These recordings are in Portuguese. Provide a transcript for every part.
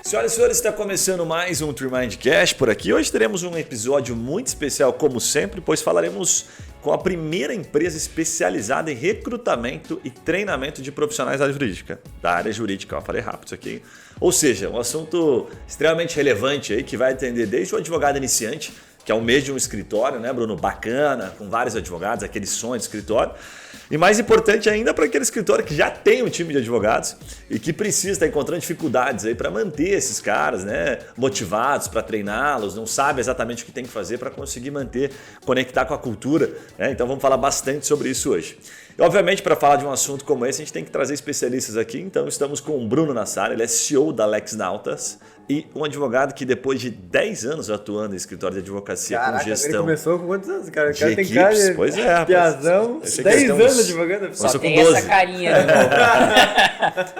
Senhoras e senhores, está começando mais um TreeMindCast por aqui. Hoje teremos um episódio muito especial, como sempre, pois falaremos com a primeira empresa especializada em recrutamento e treinamento de profissionais da área jurídica. Eu falei rápido isso aqui. Ou seja, um assunto extremamente relevante aí que vai atender desde o advogado iniciante, que é o mês de um escritório, né, Bruno? Bacana, com vários advogados, aquele sonho de escritório. E mais importante ainda para aquele escritório que já tem um time de advogados e que precisa estar encontrando dificuldades aí para manter esses caras, né, motivados, para treiná-los, não sabe exatamente o que tem que fazer para conseguir manter, conectar com a cultura, né? Então vamos falar bastante sobre isso hoje. E obviamente para falar de um assunto como esse a gente tem que trazer especialistas aqui, então estamos com o Bruno Nassar, ele é CEO da LexNautas e um advogado que depois de 10 anos atuando em escritório de advocacia. Caraca, com gestão. ele começou com quantos anos, cara? O De cara tem equipes, cara de pois é, piazão, 10 anos advogando. Só Tem com 12. essa carinha, né?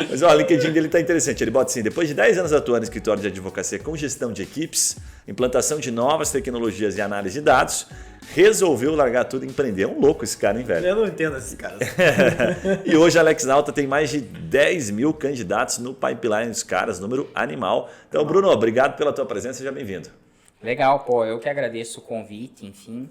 Mas ó, o LinkedIn dele tá interessante. Ele bota assim: depois de 10 anos atuando em escritório de advocacia com gestão de equipes, implantação de novas tecnologias e análise de dados, resolveu largar tudo e empreender. É um louco esse cara, hein, velho? Eu não entendo esses caras. E hoje a LexNautas tem mais de 10 mil candidatos no pipeline dos caras, número animal. Então, Bruno, obrigado pela tua presença, seja bem-vindo. Legal, pô, eu que agradeço o convite, enfim.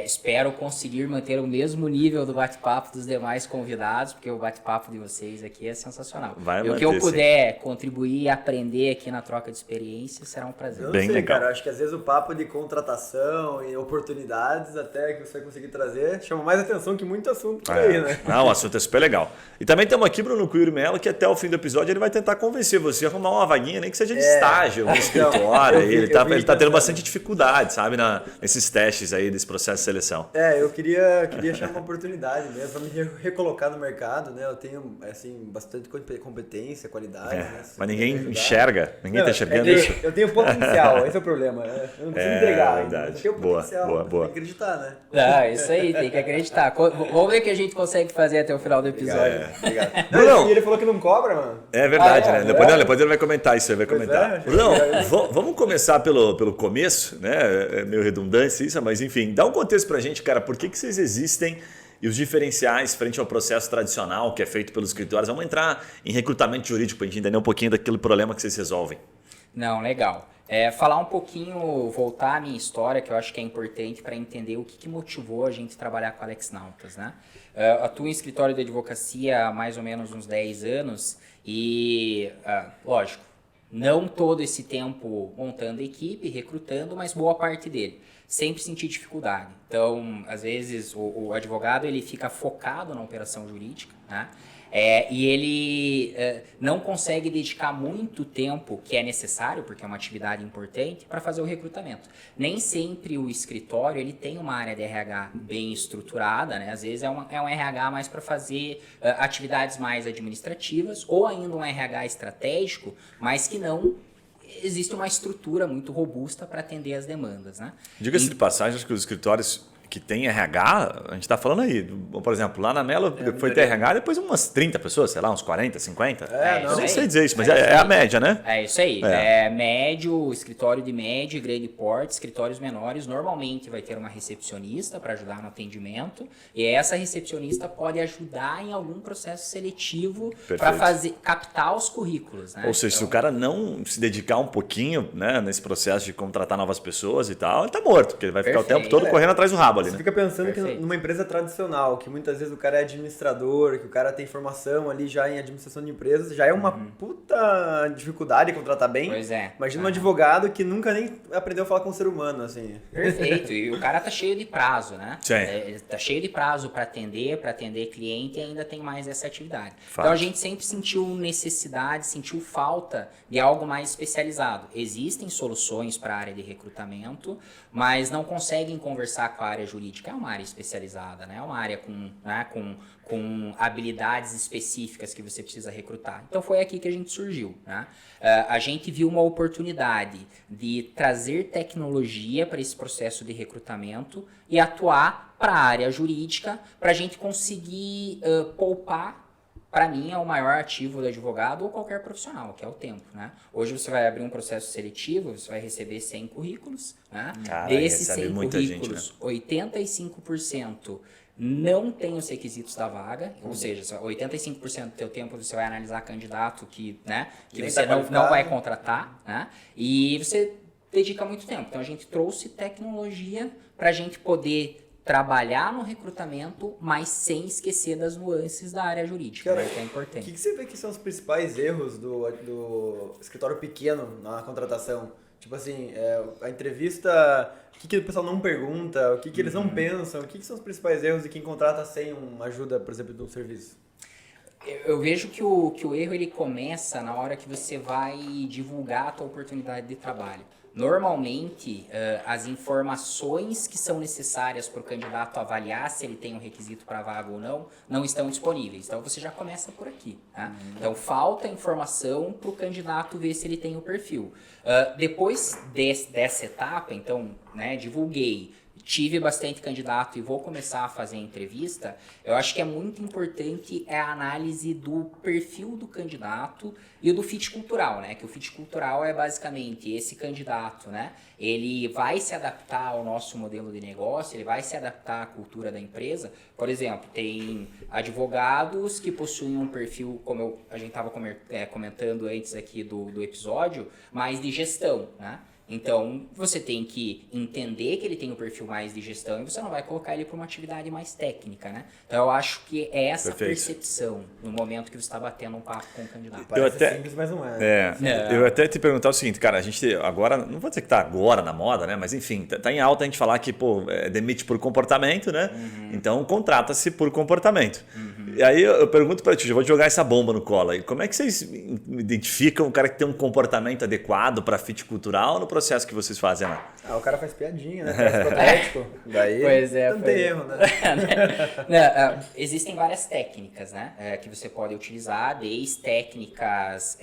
Espero conseguir manter o mesmo nível do bate-papo dos demais convidados, porque o bate-papo de vocês aqui é sensacional. Vai e o que eu puder contribuir e aprender aqui na troca de experiências será um prazer. Eu não Bem sei, legal. cara. Acho que às vezes o papo de contratação e oportunidades até que você vai conseguir trazer chama mais atenção que muito assunto por aí, né? Não, o assunto é super legal. E também estamos aqui, Bruno Cuiro Melo, que até o fim do episódio ele vai tentar convencer você a arrumar uma vaguinha, nem que seja de estágio no escritório. Ele tá tendo bastante dificuldade, sabe, nesses testes aí, desse processo de seleção. Eu queria achar uma oportunidade mesmo pra me recolocar no mercado, né? Eu tenho, assim, bastante competência, qualidade. Né? Mas ninguém enxerga, ninguém tá enxergando eu isso. Eu tenho potencial, esse é o problema. Né? Eu não consigo entregar. Verdade. Eu tenho Boa, potencial, boa, tem boa. que acreditar, né? Isso aí, tem que acreditar. Vamos ver o que a gente consegue fazer até o final do episódio. Obrigado. Bruno. E ele falou que não cobra, mano. É verdade, né? É. Depois ele vai comentar isso, ele vai Pois comentar. é. Bruno, vamos começar pelo começo, né? É meio redundância isso, mas enfim, dá um contexto pra gente, cara, por que vocês existem e os diferenciais frente ao processo tradicional que é feito pelos escritórios. Vamos entrar em recrutamento jurídico para a gente entender um pouquinho daquele problema que vocês resolvem. Não, legal. Falar um pouquinho, voltar à minha história, que eu acho que é importante para entender o que motivou a gente trabalhar com a LexNautas, né? Atuo em escritório de advocacia há mais ou menos uns 10 anos e, lógico, não todo esse tempo montando equipe, recrutando, mas boa parte dele. Sempre senti dificuldade. Então, às vezes, o advogado ele fica focado na operação jurídica, né? E ele não consegue dedicar muito tempo que é necessário, porque é uma atividade importante, para fazer o recrutamento. Nem sempre o escritório ele tem uma área de RH bem estruturada, né? Às vezes é um RH mais para fazer atividades mais administrativas, ou ainda um RH estratégico, mas que não existe uma estrutura muito robusta para atender as demandas, né? Diga-se de passagem, acho que os escritórios que tem RH, a gente está falando aí, por exemplo, lá na Melo foi ter RH, depois umas 30 pessoas, sei lá, uns 40, 50. Eu nem sei dizer isso, mas é a média, né? É isso aí. Médio, escritório de médio e grande porte, escritórios menores, normalmente vai ter uma recepcionista para ajudar no atendimento, e essa recepcionista pode ajudar em algum processo seletivo para captar os currículos, né? Ou seja, se o cara não se dedicar um pouquinho, né, nesse processo de contratar novas pessoas e tal, ele tá morto, porque ele vai ficar o tempo todo correndo atrás do rabo. Você fica pensando que numa empresa tradicional, que muitas vezes o cara é administrador, que o cara tem formação ali já em administração de empresas, já é uma puta dificuldade contratar bem. Pois é. Imagina um advogado que nunca nem aprendeu a falar com o ser humano, assim. Perfeito. E o cara tá cheio de prazo, né? Sim. Tá cheio de prazo para atender cliente e ainda tem mais essa atividade. Fato. Então a gente sempre sentiu necessidade, sentiu falta de algo mais especializado. Existem soluções para a área de recrutamento, mas não conseguem conversar com a área jurídica. É uma área especializada, né? É uma área com habilidades específicas que você precisa recrutar. Então foi aqui que a gente surgiu, né? A gente viu uma oportunidade de trazer tecnologia para esse processo de recrutamento e atuar para a área jurídica para a gente conseguir poupar. Para mim, é o maior ativo do advogado ou qualquer profissional, que é o tempo, né? Hoje você vai abrir um processo seletivo, você vai receber 100 currículos, né? Cara, Desses recebe 100 muita currículos, gente, né? 85% não tem os requisitos da vaga, ou seja, 85% do teu tempo você vai analisar candidato que você não vai contratar, né? E você dedica muito tempo. Então a gente trouxe tecnologia para a gente poder trabalhar no recrutamento, mas sem esquecer das nuances da área jurídica, Cara, que é importante. O que você vê que são os principais erros do escritório pequeno na contratação? Tipo assim, a entrevista, o que o pessoal não pergunta, o que eles não pensam, o que são os principais erros de quem contrata sem uma ajuda, por exemplo, de um serviço? Eu vejo que o erro ele começa na hora que você vai divulgar a tua oportunidade de trabalho. Normalmente, as informações que são necessárias para o candidato avaliar se ele tem um requisito para vaga ou não estão disponíveis. Então, você já começa por aqui. Tá? Então, falta informação para o candidato ver se ele tem o perfil. Depois dessa etapa, então, né, divulguei, tive bastante candidato e vou começar a fazer a entrevista, eu acho que é muito importante a análise do perfil do candidato e do fit cultural, né? Que o fit cultural é basicamente esse candidato, né? Ele vai se adaptar ao nosso modelo de negócio, ele vai se adaptar à cultura da empresa. Por exemplo, tem advogados que possuem um perfil, como a gente estava comentando antes aqui do episódio, mais de gestão, né? Então, você tem que entender que ele tem um perfil mais de gestão e você não vai colocar ele para uma atividade mais técnica, né? Então, eu acho que é essa percepção no momento que você está batendo um papo com o candidato. Parece simples, mas não é. Eu até te perguntar o seguinte, cara, a gente agora, não vou dizer que tá agora na moda, né? Mas enfim, tá em alta a gente falar que, demite por comportamento, né? Então, contrata-se por comportamento. E aí eu pergunto para ti, eu vou jogar essa bomba no colo aí. Como é que vocês identificam um cara que tem um comportamento adequado para fit cultural no processo que vocês fazem lá? O cara faz piadinha, né? Faz protético. Daí não tem erro, né? Existem várias técnicas, né? Que você pode utilizar, desde técnicas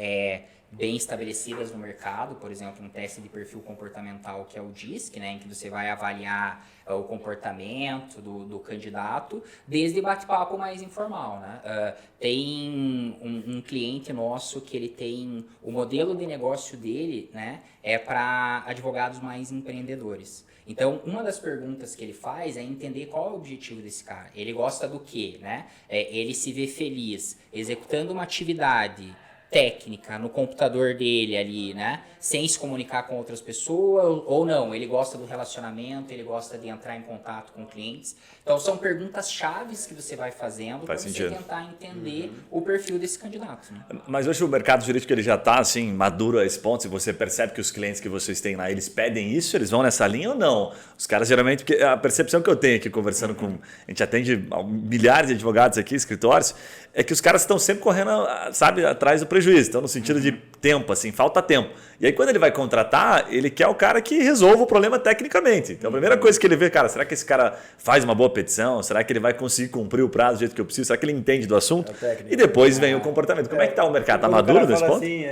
bem estabelecidas no mercado, por exemplo, um teste de perfil comportamental que é o DISC, né, em que você vai avaliar o comportamento do candidato, desde bate-papo mais informal, né? Tem um cliente nosso que ele tem o modelo de negócio dele, né, é para advogados mais empreendedores. Então, uma das perguntas que ele faz é entender qual é o objetivo desse cara. Ele gosta do quê, né? Ele se vê feliz executando uma atividade técnica no computador dele ali, né? Sem se comunicar com outras pessoas ou não. Ele gosta do relacionamento, ele gosta de entrar em contato com clientes. Então, são perguntas chaves que você vai fazendo para você tentar entender o perfil desse candidato. Né? Mas hoje o mercado jurídico ele já está assim, maduro a esse ponto. Se você percebe que os clientes que vocês têm lá, eles pedem isso, eles vão nessa linha ou não? Os caras geralmente, porque a percepção que eu tenho aqui conversando com... A gente atende milhares de advogados aqui, escritórios, é que os caras estão sempre correndo, sabe, atrás do prejuízo. Então, no sentido de tempo, assim, falta tempo. E aí, quando ele vai contratar, ele quer o cara que resolva o problema tecnicamente. Então, a primeira coisa que ele vê, cara, será que esse cara faz uma boa petição? Será que ele vai conseguir cumprir o prazo do jeito que eu preciso? Será que ele entende do assunto? E depois vem o comportamento. Como é que está o mercado? Está maduro nesse ponto? Assim,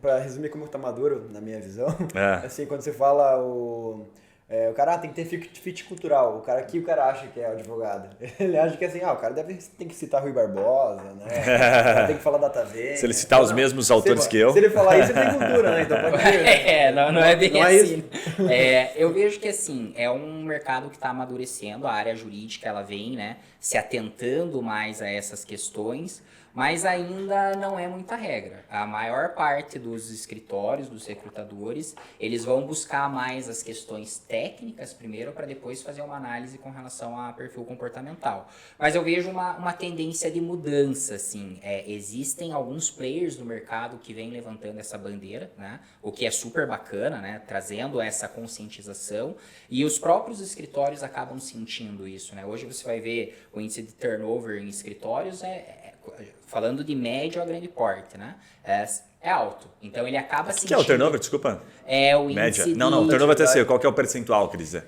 para resumir como está maduro, na minha visão, assim, quando você fala o cara tem que ter fit cultural. O cara acha que é o advogado. Ele acha que assim, o cara tem que citar Rui Barbosa, né? Tem que falar data V. Se ele citar os mesmos autores que eu. Se ele falar isso, ele tem cultura, né? Então pode ser. Não é bem assim. Eu vejo que assim, é um mercado que está amadurecendo, a área jurídica ela vem, né, se atentando mais a essas questões, mas ainda não é muita regra. A maior parte dos escritórios, dos recrutadores, eles vão buscar mais as questões técnicas primeiro para depois fazer uma análise com relação a perfil comportamental. Mas eu vejo uma tendência de mudança, assim. Existem alguns players no mercado que vêm levantando essa bandeira, né? O que é super bacana, né? Trazendo essa conscientização, e os próprios escritórios acabam sentindo isso, né? Hoje você vai ver o índice de turnover em escritórios falando de médio a grande porte, né? É alto. Então ele acaba sentindo... O que é o turnover, desculpa? É o índice média. Não, o turnover até sei. Qual que é o percentual, quer dizer?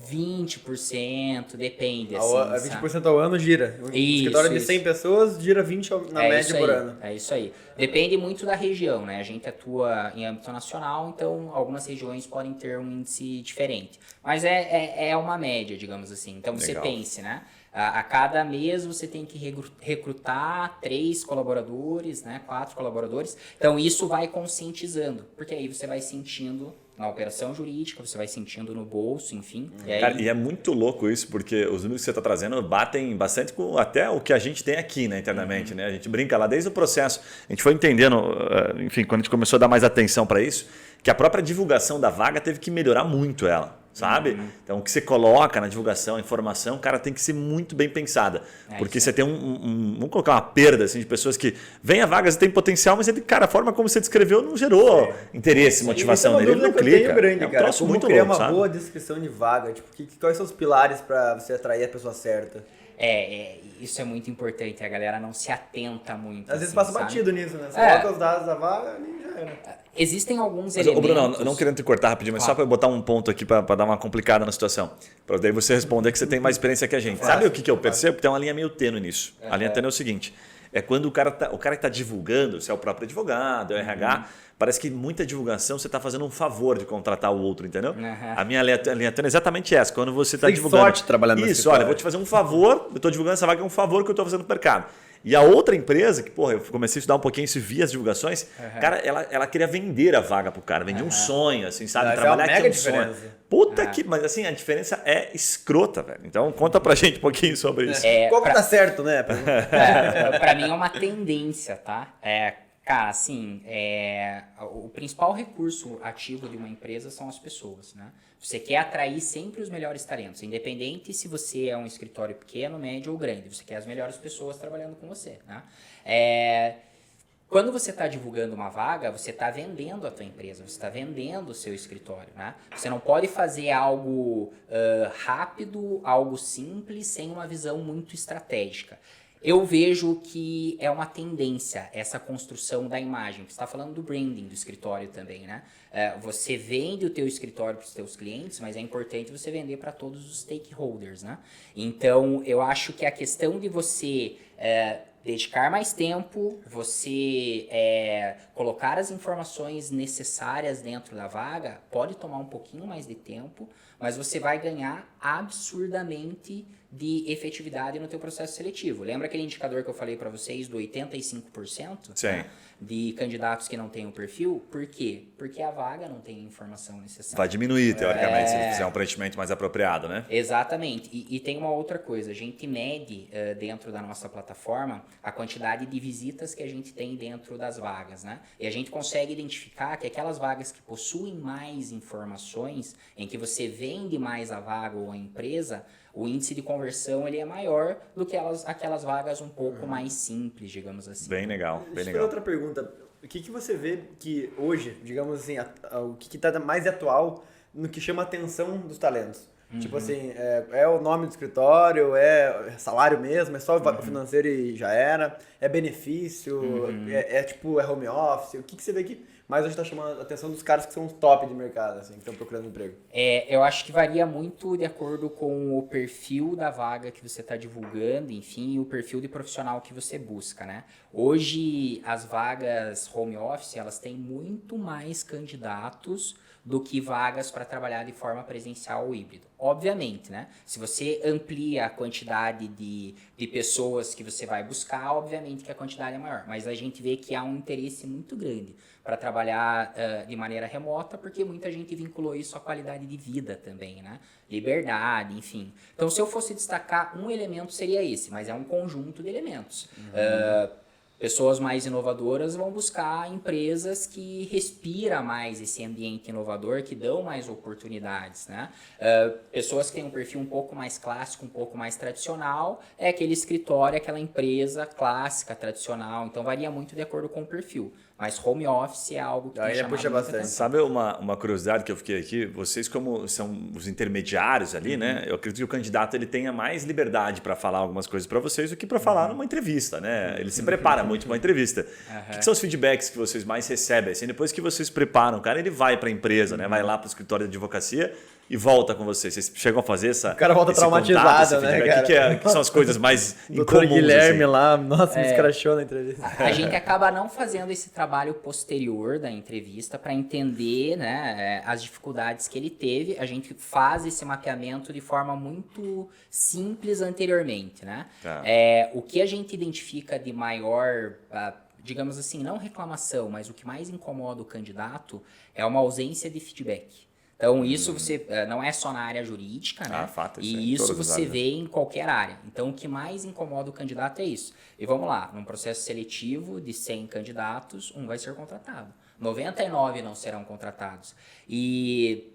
20%, depende. 20% ao ano gira. O escritório de 100 pessoas gira 20 na média por ano. É isso aí. Depende muito da região, né? A gente atua em âmbito nacional, então algumas regiões podem ter um índice diferente. Mas é uma média, digamos assim. Então você pense, né? A cada mês você tem que recrutar 3 colaboradores, né? 4 colaboradores. Então isso vai conscientizando, porque aí você vai sentindo na operação jurídica, você vai sentindo no bolso, enfim. Cara, e é muito louco isso, porque os números que você está trazendo batem bastante com até o que a gente tem aqui, né, internamente. Né? A gente brinca lá desde o processo. A gente foi entendendo, enfim, quando a gente começou a dar mais atenção para isso, que a própria divulgação da vaga teve que melhorar muito ela. Sabe? Então, o que você coloca na divulgação, a informação, cara, tem que ser muito bem pensada. Porque você tem vamos colocar uma perda assim, de pessoas que vêm a vagas e tem potencial, mas, cara, a forma como você descreveu não gerou interesse, motivação nele. Ele não clica. Grande, é um cara. troço Como muito criar louco, uma sabe? boa descrição de vaga? Tipo, quais são os pilares para você atrair a pessoa certa? Isso é muito importante, a galera não se atenta muito. Às vezes passa batido nisso, né? Você coloca os dados da vaga e já era. Existem alguns mas, elementos... Bruno, não querendo te cortar rapidinho, mas só para botar um ponto aqui para dar uma complicada na situação. Para daí você responder que você tem mais experiência que a gente. Sabe o que eu percebo? Tem uma linha meio tênue nisso. A linha tênue é o seguinte, é quando o cara que está divulgando, se é o próprio advogado, é o RH, parece que muita divulgação você está fazendo um favor de contratar o outro, entendeu? A minha linha tênue é exatamente essa. Quando você está divulgando... sorte trabalhando nesse isso, olha, eu vou te fazer um favor, eu estou divulgando essa vaga, é um favor que eu estou fazendo no mercado. E a outra empresa, que eu comecei a estudar um pouquinho isso via as divulgações, cara, ela queria vender a vaga pro cara, vendia um sonho, assim, sabe? Trabalhar aqui é um sonho. Puta que... Mas assim, a diferença é escrota, velho. Então conta pra gente um pouquinho sobre isso. Como tá certo, né? Pra mim é uma tendência, tá? Cara, assim, o principal recurso ativo de uma empresa são as pessoas, né? Você quer atrair sempre os melhores talentos, independente se você é um escritório pequeno, médio ou grande. Você quer as melhores pessoas trabalhando com você, né? Quando você está divulgando uma vaga, você está vendendo a tua empresa, você está vendendo o seu escritório, né? Você não pode fazer algo rápido, algo simples, sem uma visão muito estratégica. Eu vejo que é uma tendência essa construção da imagem. Você está falando do branding do escritório também, né? Você vende o teu escritório para os teus clientes, mas é importante você vender para todos os stakeholders, né? Então, eu acho que a questão de você dedicar mais tempo, você colocar as informações necessárias dentro da vaga, pode tomar um pouquinho mais de tempo, mas você vai ganhar absurdamente de efetividade no teu processo seletivo. Lembra aquele indicador que eu falei para vocês do 85%? Sim. Né, de candidatos que não têm o perfil? Por quê? Porque a vaga não tem a informação necessária. Vai diminuir, teoricamente, se ele fizer um preenchimento mais apropriado, né? Exatamente. E tem uma outra coisa. A gente mede dentro da nossa plataforma a quantidade de visitas que a gente tem dentro das vagas, né? E a gente consegue identificar que aquelas vagas que possuem mais informações, em que você vende mais a vaga ou a empresa, o índice de conversão ele é maior do que aquelas vagas um pouco mais simples, digamos assim. Bem legal, bem Deixa eu legal. fazer outra pergunta. O que você vê que hoje, digamos assim, o que está mais atual no que chama a atenção dos talentos? Tipo assim, é o nome do escritório, é salário mesmo, é só o financeiro e já era, é benefício, tipo, é home office. O que você vê que mais hoje está chamando a atenção dos caras que são os top de mercado, assim, que estão procurando emprego? Eu acho que varia muito de acordo com o perfil da vaga que você está divulgando, enfim, e o perfil de profissional que você busca, né? Hoje, as vagas home office, elas têm muito mais candidatos do que vagas para trabalhar de forma presencial ou híbrido. Obviamente, né? Se você amplia a quantidade de pessoas que você vai buscar, obviamente que a quantidade é maior. Mas a gente vê que há um interesse muito grande para trabalhar de maneira remota, porque muita gente vinculou isso à qualidade de vida também, né? Liberdade, enfim. Então, se eu fosse destacar um elemento, seria esse, mas é um conjunto de elementos. Pessoas mais inovadoras vão buscar empresas que respiram mais esse ambiente inovador, que dão mais oportunidades, né? Pessoas que têm um perfil um pouco mais clássico, um pouco mais tradicional, é aquele escritório, aquela empresa clássica, tradicional. Então, varia muito de acordo com o perfil. Mas home office é algo que tem chamado muita atenção. Sabe uma curiosidade que eu fiquei aqui? Vocês, como são os intermediários ali, né? Eu acredito que o candidato ele tenha mais liberdade para falar algumas coisas para vocês do que para falar numa entrevista, né? Ele se prepara muito para uma entrevista. O que são os feedbacks que vocês mais recebem? Assim, depois que vocês preparam, o cara ele vai para a empresa, né? Vai lá para o escritório de advocacia e volta com vocês. Vocês chegam a fazer essa... O cara volta traumatizado, né, cara? O que são as coisas mais incomuns? Doutor Guilherme assim? lá, nossa, me escrachou na entrevista. A gente acaba não fazendo esse trabalho posterior da entrevista para entender, né, as dificuldades que ele teve. A gente faz esse mapeamento de forma muito simples anteriormente, né? Tá. O que a gente identifica de maior digamos assim, não reclamação, mas o que mais incomoda o candidato é uma ausência de feedback. Então, isso você não é só na área jurídica, né? Fato, e isso você vê em qualquer área. Então, o que mais incomoda o candidato é isso. E vamos lá, num processo seletivo de 100 candidatos, um vai ser contratado. 99 não serão contratados. E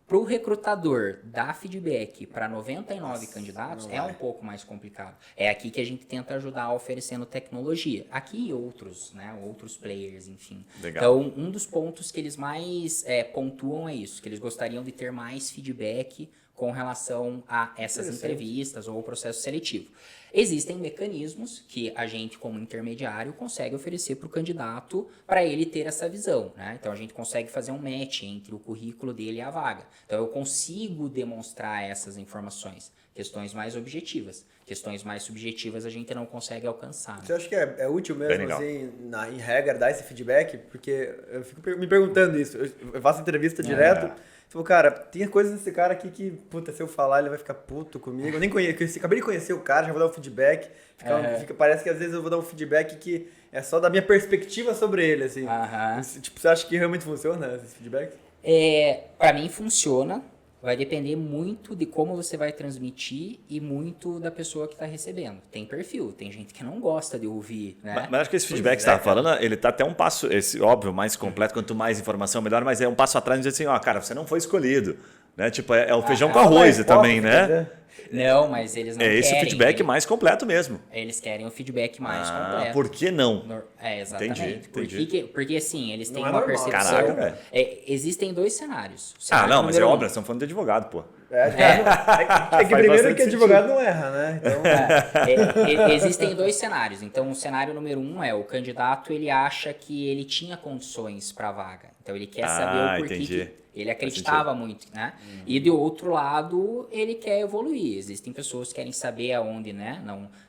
para o recrutador dar feedback para 99 candidatos é um pouco mais complicado. É aqui que a gente tenta ajudar oferecendo tecnologia. Aqui e outros, né? Outros players, enfim. Legal. Então, um dos pontos que eles mais pontuam é isso, que eles gostariam de ter mais feedback com relação a essas entrevistas ou o processo seletivo. Existem mecanismos que a gente, como intermediário, consegue oferecer para o candidato para ele ter essa visão, né? Então, a gente consegue fazer um match entre o currículo dele e a vaga. Então, eu consigo demonstrar essas informações. Questões mais objetivas. Questões mais subjetivas a gente não consegue alcançar. Né? Você acha que é útil mesmo, assim, em regra, dar esse feedback? Porque eu fico me perguntando isso. Eu faço entrevista direto. Tipo, cara, tem coisas desse cara aqui que, puta, se eu falar, ele vai ficar puto comigo. Eu nem conheço, acabei de conhecer o cara, já vou dar um feedback. Parece que às vezes eu vou dar um feedback que é só da minha perspectiva sobre ele, assim. Tipo, você acha que realmente funciona esse feedback? Pra mim funciona. Vai depender muito de como você vai transmitir e muito da pessoa que está recebendo. Tem perfil, tem gente que não gosta de ouvir, né? Mas acho que esse feedback que você estava falando, ele está até um passo, óbvio, mais completo, quanto mais informação, melhor, mas é um passo atrás de dizer assim, cara, você não foi escolhido. Né? Tipo, é o feijão com arroz também, né? Não, mas eles não querem. É esse o feedback mais completo mesmo. Eles querem o feedback mais completo. Por que não? Exatamente. Entendi. Porque assim, eles têm não uma percepção... Caraca, existem dois cenários. Não, mas é óbvio, nós estamos falando de advogado, pô. É que primeiro que advogado não erra, né? Então... existem dois cenários. Então, o cenário número 1 é o candidato, ele acha que ele tinha condições para a vaga. Então, ele quer saber o porquê que ele acreditava muito, né? E do outro lado, ele quer evoluir. Existem pessoas que querem saber aonde, né?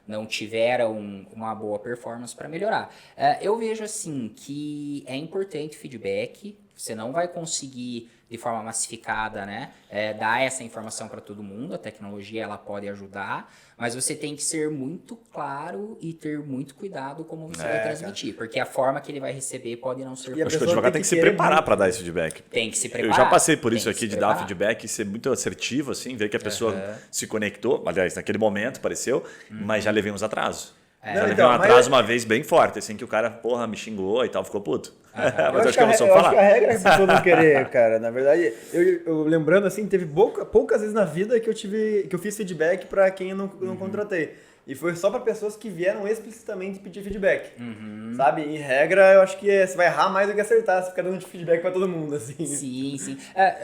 Não tiveram uma boa performance para melhorar. Eu vejo assim que é importante o feedback. Você não vai conseguir de forma massificada, né, dar essa informação para todo mundo. A tecnologia ela pode ajudar, mas você tem que ser muito claro e ter muito cuidado como você vai transmitir, porque a forma que ele vai receber pode não ser. Acho que o advogado tem que se preparar para dar esse feedback. Tem que se preparar. Eu já passei por isso aqui de dar feedback e ser muito assertivo, assim, ver que a pessoa se conectou. Aliás, naquele momento pareceu, mas já levei uns atrasos. Já levei um atraso uma vez bem forte, assim, que o cara, me xingou e tal, ficou puto. Mas acho que eu não soube falar. Acho que a regra é a pessoa não querer, cara. Na verdade, eu lembrando assim, teve poucas vezes na vida que eu fiz feedback pra quem eu não contratei. E foi só para pessoas que vieram explicitamente pedir feedback, sabe? Em regra, eu acho que você vai errar mais do que acertar se ficar dando feedback para todo mundo, assim. Sim.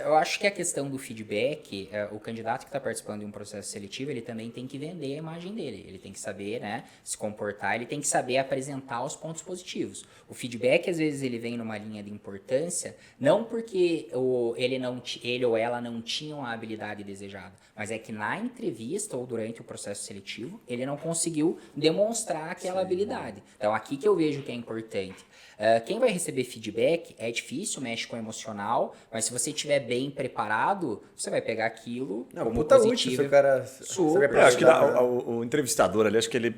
Eu acho que a questão do feedback, o candidato que está participando de um processo seletivo, ele também tem que vender a imagem dele. Ele tem que saber, né, se comportar, ele tem que saber apresentar os pontos positivos. O feedback, às vezes, ele vem numa linha de importância, não porque ele ou ela não tinham a habilidade desejada, mas é que na entrevista ou durante o processo seletivo, ele não conseguiu demonstrar aquela habilidade. Então, aqui que eu vejo que é importante. Quem vai receber feedback é difícil, mexe com o emocional, mas se você estiver bem preparado, você vai pegar aquilo como positivo. Útil, cara. Eu acho que o entrevistador ali, acho que ele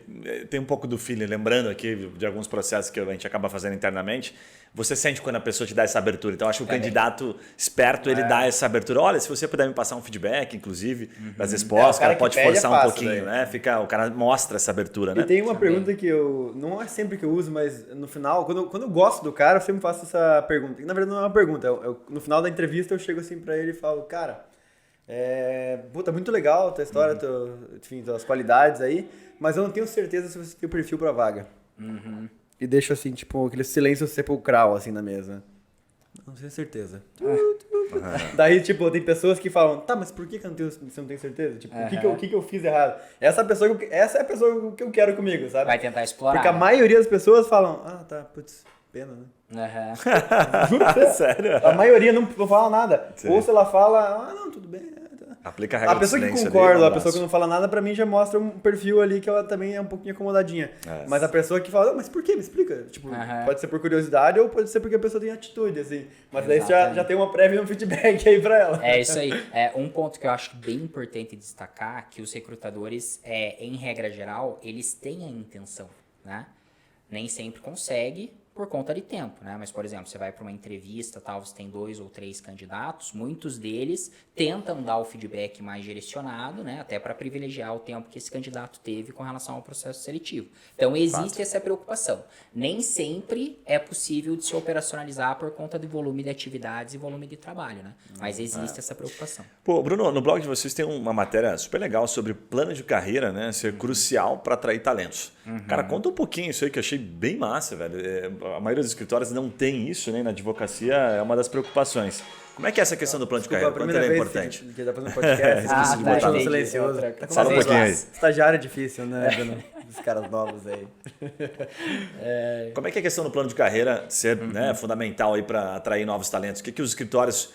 tem um pouco do feeling, lembrando aqui de alguns processos que a gente acaba fazendo internamente, você sente quando a pessoa te dá essa abertura. Então, acho que o candidato esperto, ele dá essa abertura. Olha, se você puder me passar um feedback, inclusive, das respostas, o cara pode forçar um pouquinho, né? O cara mostra essa abertura, né? E tem uma pergunta que não é sempre que eu uso, mas no final, quando eu gosto do cara, eu sempre faço essa pergunta. Na verdade, não é uma pergunta. No final da entrevista, eu chego assim pra ele e falo, cara, puta, muito legal a tua história, enfim, tuas qualidades aí, mas eu não tenho certeza se você tem o perfil pra vaga. E deixo assim, tipo, aquele silêncio sepulcral assim na mesa. Não tenho certeza. Daí, tipo, tem pessoas que falam, tá, mas por que você não tem certeza? Tipo, o que eu fiz errado? Essa é a pessoa que eu quero comigo, sabe? Vai tentar explorar. Porque a maioria das pessoas falam, tá, putz, pena, né? Sério? A maioria não fala nada. Sim. Ou se ela fala, não, tudo bem. Aplica a regra A pessoa que concorda, a pessoa que não fala nada, pra mim já mostra um perfil ali que ela também é um pouquinho acomodadinha. Mas a pessoa que fala, mas por quê? Me explica. Tipo, pode ser por curiosidade ou pode ser porque a pessoa tem atitude, assim. Mas daí você já tem uma prévia e um feedback aí pra ela. É isso aí. Um ponto que eu acho bem importante destacar, que os recrutadores, em regra geral, eles têm a intenção, né? Nem sempre consegue por conta de tempo, né? Mas, por exemplo, você vai para uma entrevista, tal, você tem 2 ou 3 candidatos, muitos deles tentam dar o feedback mais direcionado, né? Até para privilegiar o tempo que esse candidato teve com relação ao processo seletivo. Então, existe essa preocupação. Nem sempre é possível de se operacionalizar por conta do volume de atividades e volume de trabalho, né? Mas existe essa preocupação. Pô, Bruno, no blog de vocês tem uma matéria super legal sobre plano de carreira, né? Ser crucial para atrair talentos. Cara, conta um pouquinho isso aí que eu achei bem massa, velho. A maioria dos escritórios não tem isso, né? Na advocacia é uma das preocupações. Como é que é essa questão do plano de carreira? Quanto ele é importante? Que tá fazendo podcast, botar. silencioso. Fala um pouquinho aí. Estagiário é difícil, né, Bruno? Os caras novos aí. Como é que é a questão do plano de carreira ser né, fundamental aí para atrair novos talentos? O que os escritórios...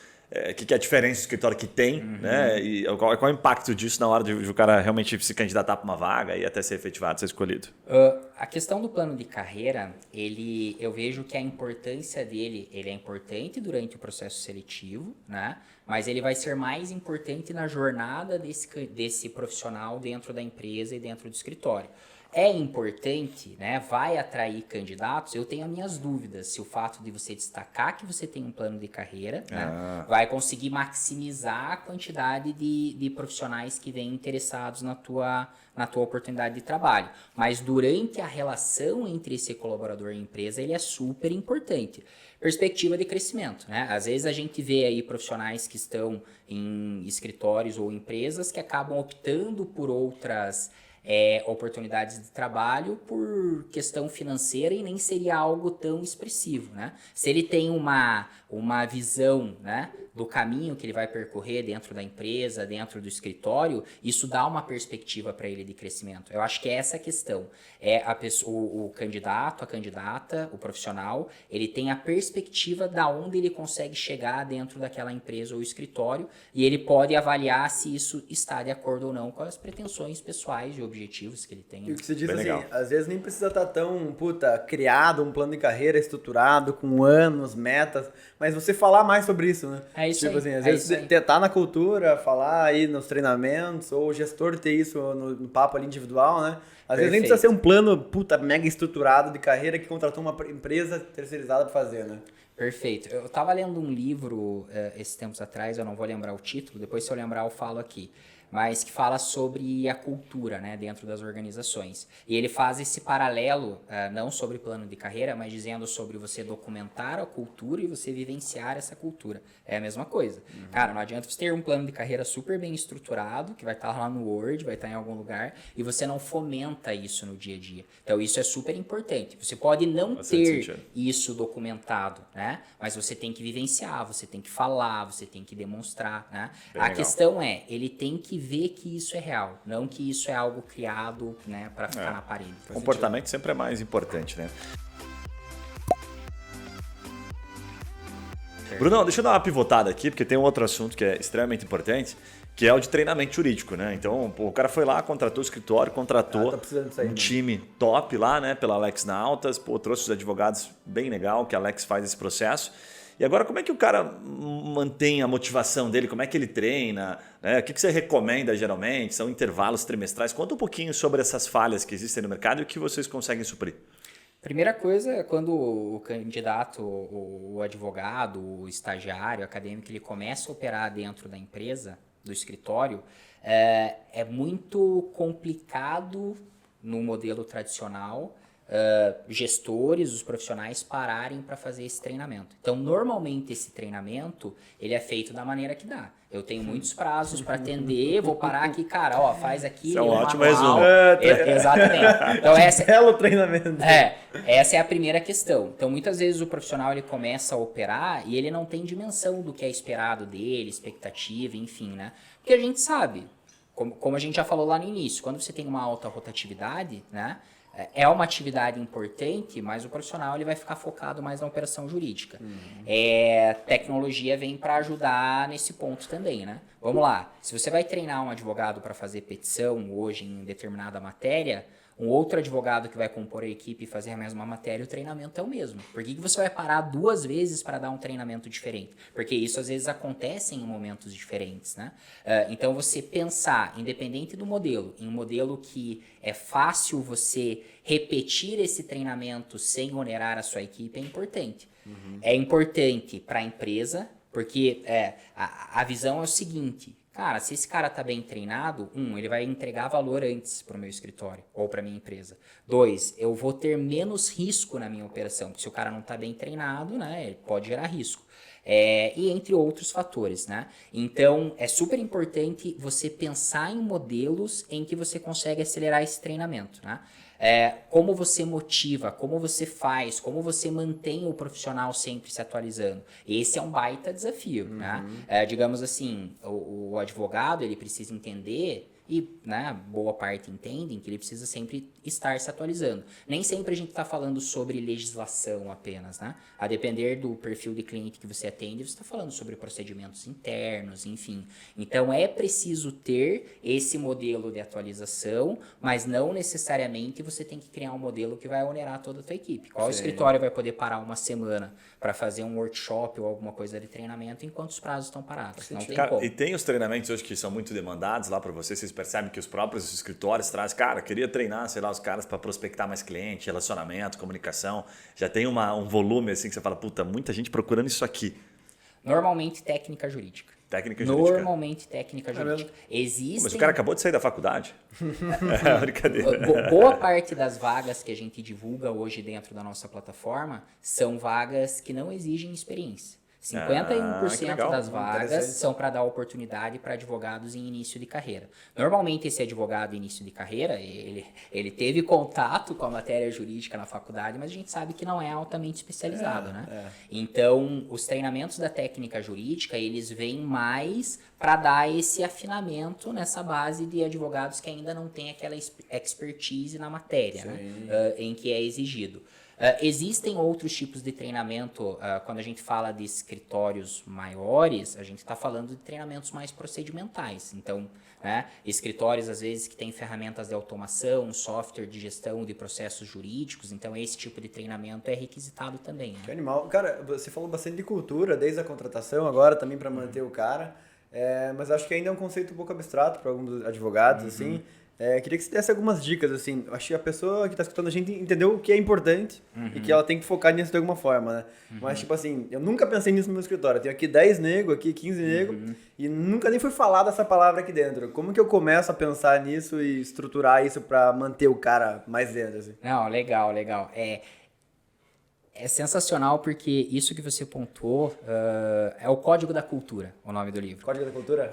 O que é a diferença do escritório que tem, né? E qual é o impacto disso na hora de o cara realmente se candidatar para uma vaga e até ser efetivado, ser escolhido? A questão do plano de carreira, eu vejo que a importância dele, ele é importante durante o processo seletivo, né? Mas ele vai ser mais importante na jornada desse profissional dentro da empresa e dentro do escritório. É importante, né? Vai atrair candidatos. Eu tenho as minhas dúvidas se o fato de você destacar que você tem um plano de carreira né, vai conseguir maximizar a quantidade de profissionais que vêm interessados na tua oportunidade de trabalho. Mas durante a relação entre esse colaborador e a empresa, ele é super importante. Perspectiva de crescimento, né? Às vezes a gente vê aí profissionais que estão em escritórios ou empresas que acabam optando por outras oportunidades de trabalho por questão financeira e nem seria algo tão expressivo, né? Se ele tem uma visão, né, do caminho que ele vai percorrer dentro da empresa, dentro do escritório, isso dá uma perspectiva para ele de crescimento. Eu acho que é essa a questão. O candidato, a candidata, o profissional, ele tem a perspectiva da onde ele consegue chegar dentro daquela empresa ou escritório e ele pode avaliar se isso está de acordo ou não com as pretensões pessoais e objetivos que ele tem. E o que você diz Bem assim, legal. às vezes nem precisa estar tão, criado um plano de carreira estruturado, com anos, metas, mas você falar mais sobre isso, né? É isso aí. Assim, às vezes tá na cultura, falar aí nos treinamentos, ou o gestor ter isso no papo ali individual, né? Às vezes nem precisa ser um plano, mega estruturado de carreira que contratou uma empresa terceirizada para fazer, né? Perfeito. Eu estava lendo um livro esses tempos atrás, eu não vou lembrar o título, depois se eu lembrar eu falo aqui, mas que fala sobre a cultura, né, dentro das organizações. E ele faz esse paralelo, não sobre plano de carreira, mas dizendo sobre você documentar a cultura e você vivenciar essa cultura. É a mesma coisa. Cara, não adianta você ter um plano de carreira super bem estruturado, que vai estar lá no Word, vai estar em algum lugar, e você não fomenta isso no dia a dia. Então, isso é super importante. Você pode não ter isso documentado, né? Mas você tem que vivenciar, você tem que falar, você tem que demonstrar, né? A questão é, ele tem que ver que isso é real, não que isso é algo criado, né, para ficar na parede. O comportamento sempre é mais importante, né? Bruno, deixa eu dar uma pivotada aqui, porque tem um outro assunto que é extremamente importante, que é o de treinamento jurídico, né? Então, o cara foi lá, contratou o escritório, contratou um time top lá, né, pela Alex Nautas, trouxe os advogados bem legal, que a Alex faz esse processo. E agora, como é que o cara mantém a motivação dele? Como é que ele treina? Né? O que você recomenda geralmente? São intervalos trimestrais? Conta um pouquinho sobre essas falhas que existem no mercado e o que vocês conseguem suprir. Primeira coisa é quando o candidato, o advogado, o estagiário, o acadêmico, ele começa a operar dentro da empresa, do escritório, é muito complicado no modelo tradicional gestores, os profissionais pararem para fazer esse treinamento. Então, normalmente esse treinamento ele é feito da maneira que dá. Eu tenho muitos prazos para atender, vou parar aqui, cara, faz aqui. Isso é um ótimo resumo. Exatamente. Então, Belo treinamento. Essa é a primeira questão. Então, muitas vezes o profissional ele começa a operar e ele não tem dimensão do que é esperado dele, expectativa, enfim, né? Porque a gente sabe, como a gente já falou lá no início, quando você tem uma alta rotatividade, né? É uma atividade importante, mas o profissional ele vai ficar focado mais na operação jurídica. Tecnologia vem para ajudar nesse ponto também, né? Vamos lá, se você vai treinar um advogado para fazer petição hoje em determinada matéria, um outro advogado que vai compor a equipe e fazer a mesma matéria, o treinamento é o mesmo. Por que você vai parar 2 vezes para dar um treinamento diferente? Porque isso às vezes acontece em momentos diferentes, né? Então você pensar, independente do modelo, em um modelo que é fácil você repetir esse treinamento sem onerar a sua equipe é importante. É importante para a empresa, porque a visão é o seguinte: cara, se esse cara tá bem treinado, ele vai entregar valor antes para o meu escritório ou para minha empresa. 2, eu vou ter menos risco na minha operação, porque se o cara não tá bem treinado, né, ele pode gerar risco. E entre outros fatores, né? Então, é super importante você pensar em modelos em que você consegue acelerar esse treinamento, né? Como você motiva, como você faz, como você mantém o profissional sempre se atualizando. Esse é um baita desafio, né? Digamos assim, o advogado, ele precisa entender, e né, boa parte entendem, que ele precisa sempre estar se atualizando. Nem sempre a gente está falando sobre legislação apenas, né? A depender do perfil de cliente que você atende, você está falando sobre procedimentos internos, enfim. Então é preciso ter esse modelo de atualização, mas não necessariamente você tem que criar um modelo que vai onerar toda a tua equipe. Qual escritório vai poder parar uma semana para fazer um workshop ou alguma coisa de treinamento enquanto os prazos estão parados? Não tem como. E tem os treinamentos hoje que são muito demandados lá para vocês percebem que os próprios escritórios trazem, cara, queria treinar, sei lá, os caras para prospectar mais cliente, relacionamento, comunicação. Já tem um volume assim que você fala, puta, muita gente procurando isso aqui. Normalmente técnica jurídica. Técnica jurídica. Normalmente técnica jurídica. Existem... Mas o cara acabou de sair da faculdade. Brincadeira. Boa parte das vagas que a gente divulga hoje dentro da nossa plataforma são vagas que não exigem experiência. 51% das vagas são para dar oportunidade para advogados em início de carreira. Normalmente esse advogado em início de carreira, ele teve contato com a matéria jurídica na faculdade, mas a gente sabe que não é altamente especializado, né? Então, os treinamentos da técnica jurídica, eles vêm mais para dar esse afinamento nessa base de advogados que ainda não têm aquela expertise na matéria, né? Em que é exigido. Existem outros tipos de treinamento. Quando a gente fala de escritórios maiores, a gente está falando de treinamentos mais procedimentais. Então, né, escritórios às vezes que têm ferramentas de automação, software de gestão de processos jurídicos. Então, esse tipo de treinamento é requisitado também. Né? Que animal. Cara, você falou bastante de cultura, desde a contratação, agora também para manter o cara. Mas acho que ainda é um conceito um pouco abstrato para alguns advogados, assim. Queria que você desse algumas dicas, assim. Acho que a pessoa que está escutando a gente entendeu o que é importante e que ela tem que focar nisso de alguma forma, né? Mas, tipo assim, eu nunca pensei nisso no meu escritório. Eu tenho aqui 10 negros, aqui 15 negros, e nunca nem foi falada essa palavra aqui dentro. Como que eu começo a pensar nisso e estruturar isso para manter o cara mais dentro, assim? Não, legal. É sensacional porque isso que você pontuou é o Código da Cultura, o nome do livro. Código da Cultura?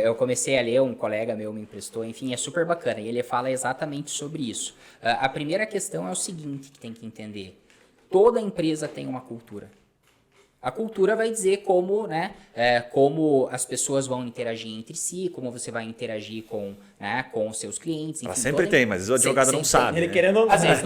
Eu comecei a ler, um colega meu me emprestou, enfim, é super bacana. E ele fala exatamente sobre isso. A primeira questão é o seguinte que tem que entender. Toda empresa tem uma cultura. A cultura vai dizer como, né, como as pessoas vão interagir entre si, como você vai interagir com os seus clientes. Ela sempre tem, mas o advogado não sabe. Ele querendo ou não. Às vezes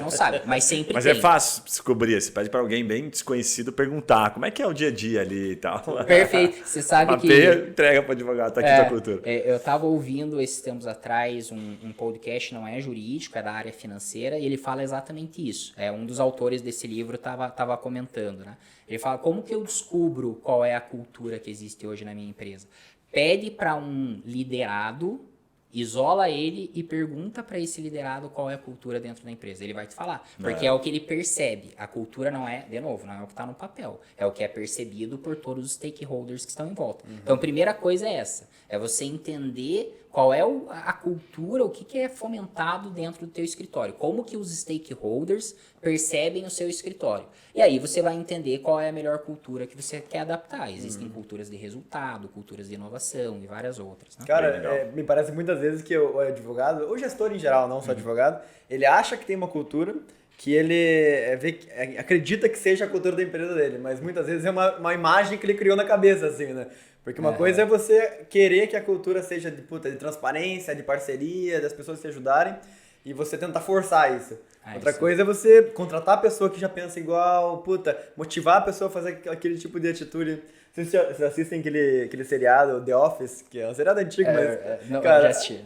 não sabe, mas sempre mas tem. Mas é fácil descobrir. Você pede para alguém bem desconhecido perguntar como é que é o dia a dia ali e tal. Perfeito. Você sabe que... entrega para o advogado, tá aqui tua cultura. Eu estava ouvindo esses tempos atrás um podcast, não é jurídico, é da área financeira, e ele fala exatamente isso. Um dos autores desse livro estava comentando, né? Ele fala, como que eu descubro qual é a cultura que existe hoje na minha empresa? Pede para um liderado, isola ele e pergunta para esse liderado qual é a cultura dentro da empresa. Ele vai te falar, porque é o que ele percebe. A cultura não é, de novo, não é o que está no papel. É o que é percebido por todos os stakeholders que estão em volta. Então, a primeira coisa é essa. É você entender qual é a cultura, o que é fomentado dentro do teu escritório. Como que os stakeholders percebem o seu escritório. E aí você vai entender qual é a melhor cultura que você quer adaptar. Existem culturas de resultado, culturas de inovação e várias outras. Né? Cara, me parece muitas vezes que o advogado, ou gestor em geral, não só advogado, ele acha que tem uma cultura que ele acredita que seja a cultura da empresa dele, mas muitas vezes é uma imagem que ele criou na cabeça, assim, né? Porque uma coisa é você querer que a cultura seja de transparência, de parceria, das pessoas se ajudarem, e você tentar forçar isso. Outra coisa é você contratar a pessoa que já pensa igual, motivar a pessoa a fazer aquele tipo de atitude. Vocês assistem aquele seriado The Office, que é um seriado antigo, mas... Não, cara, eu já assisti.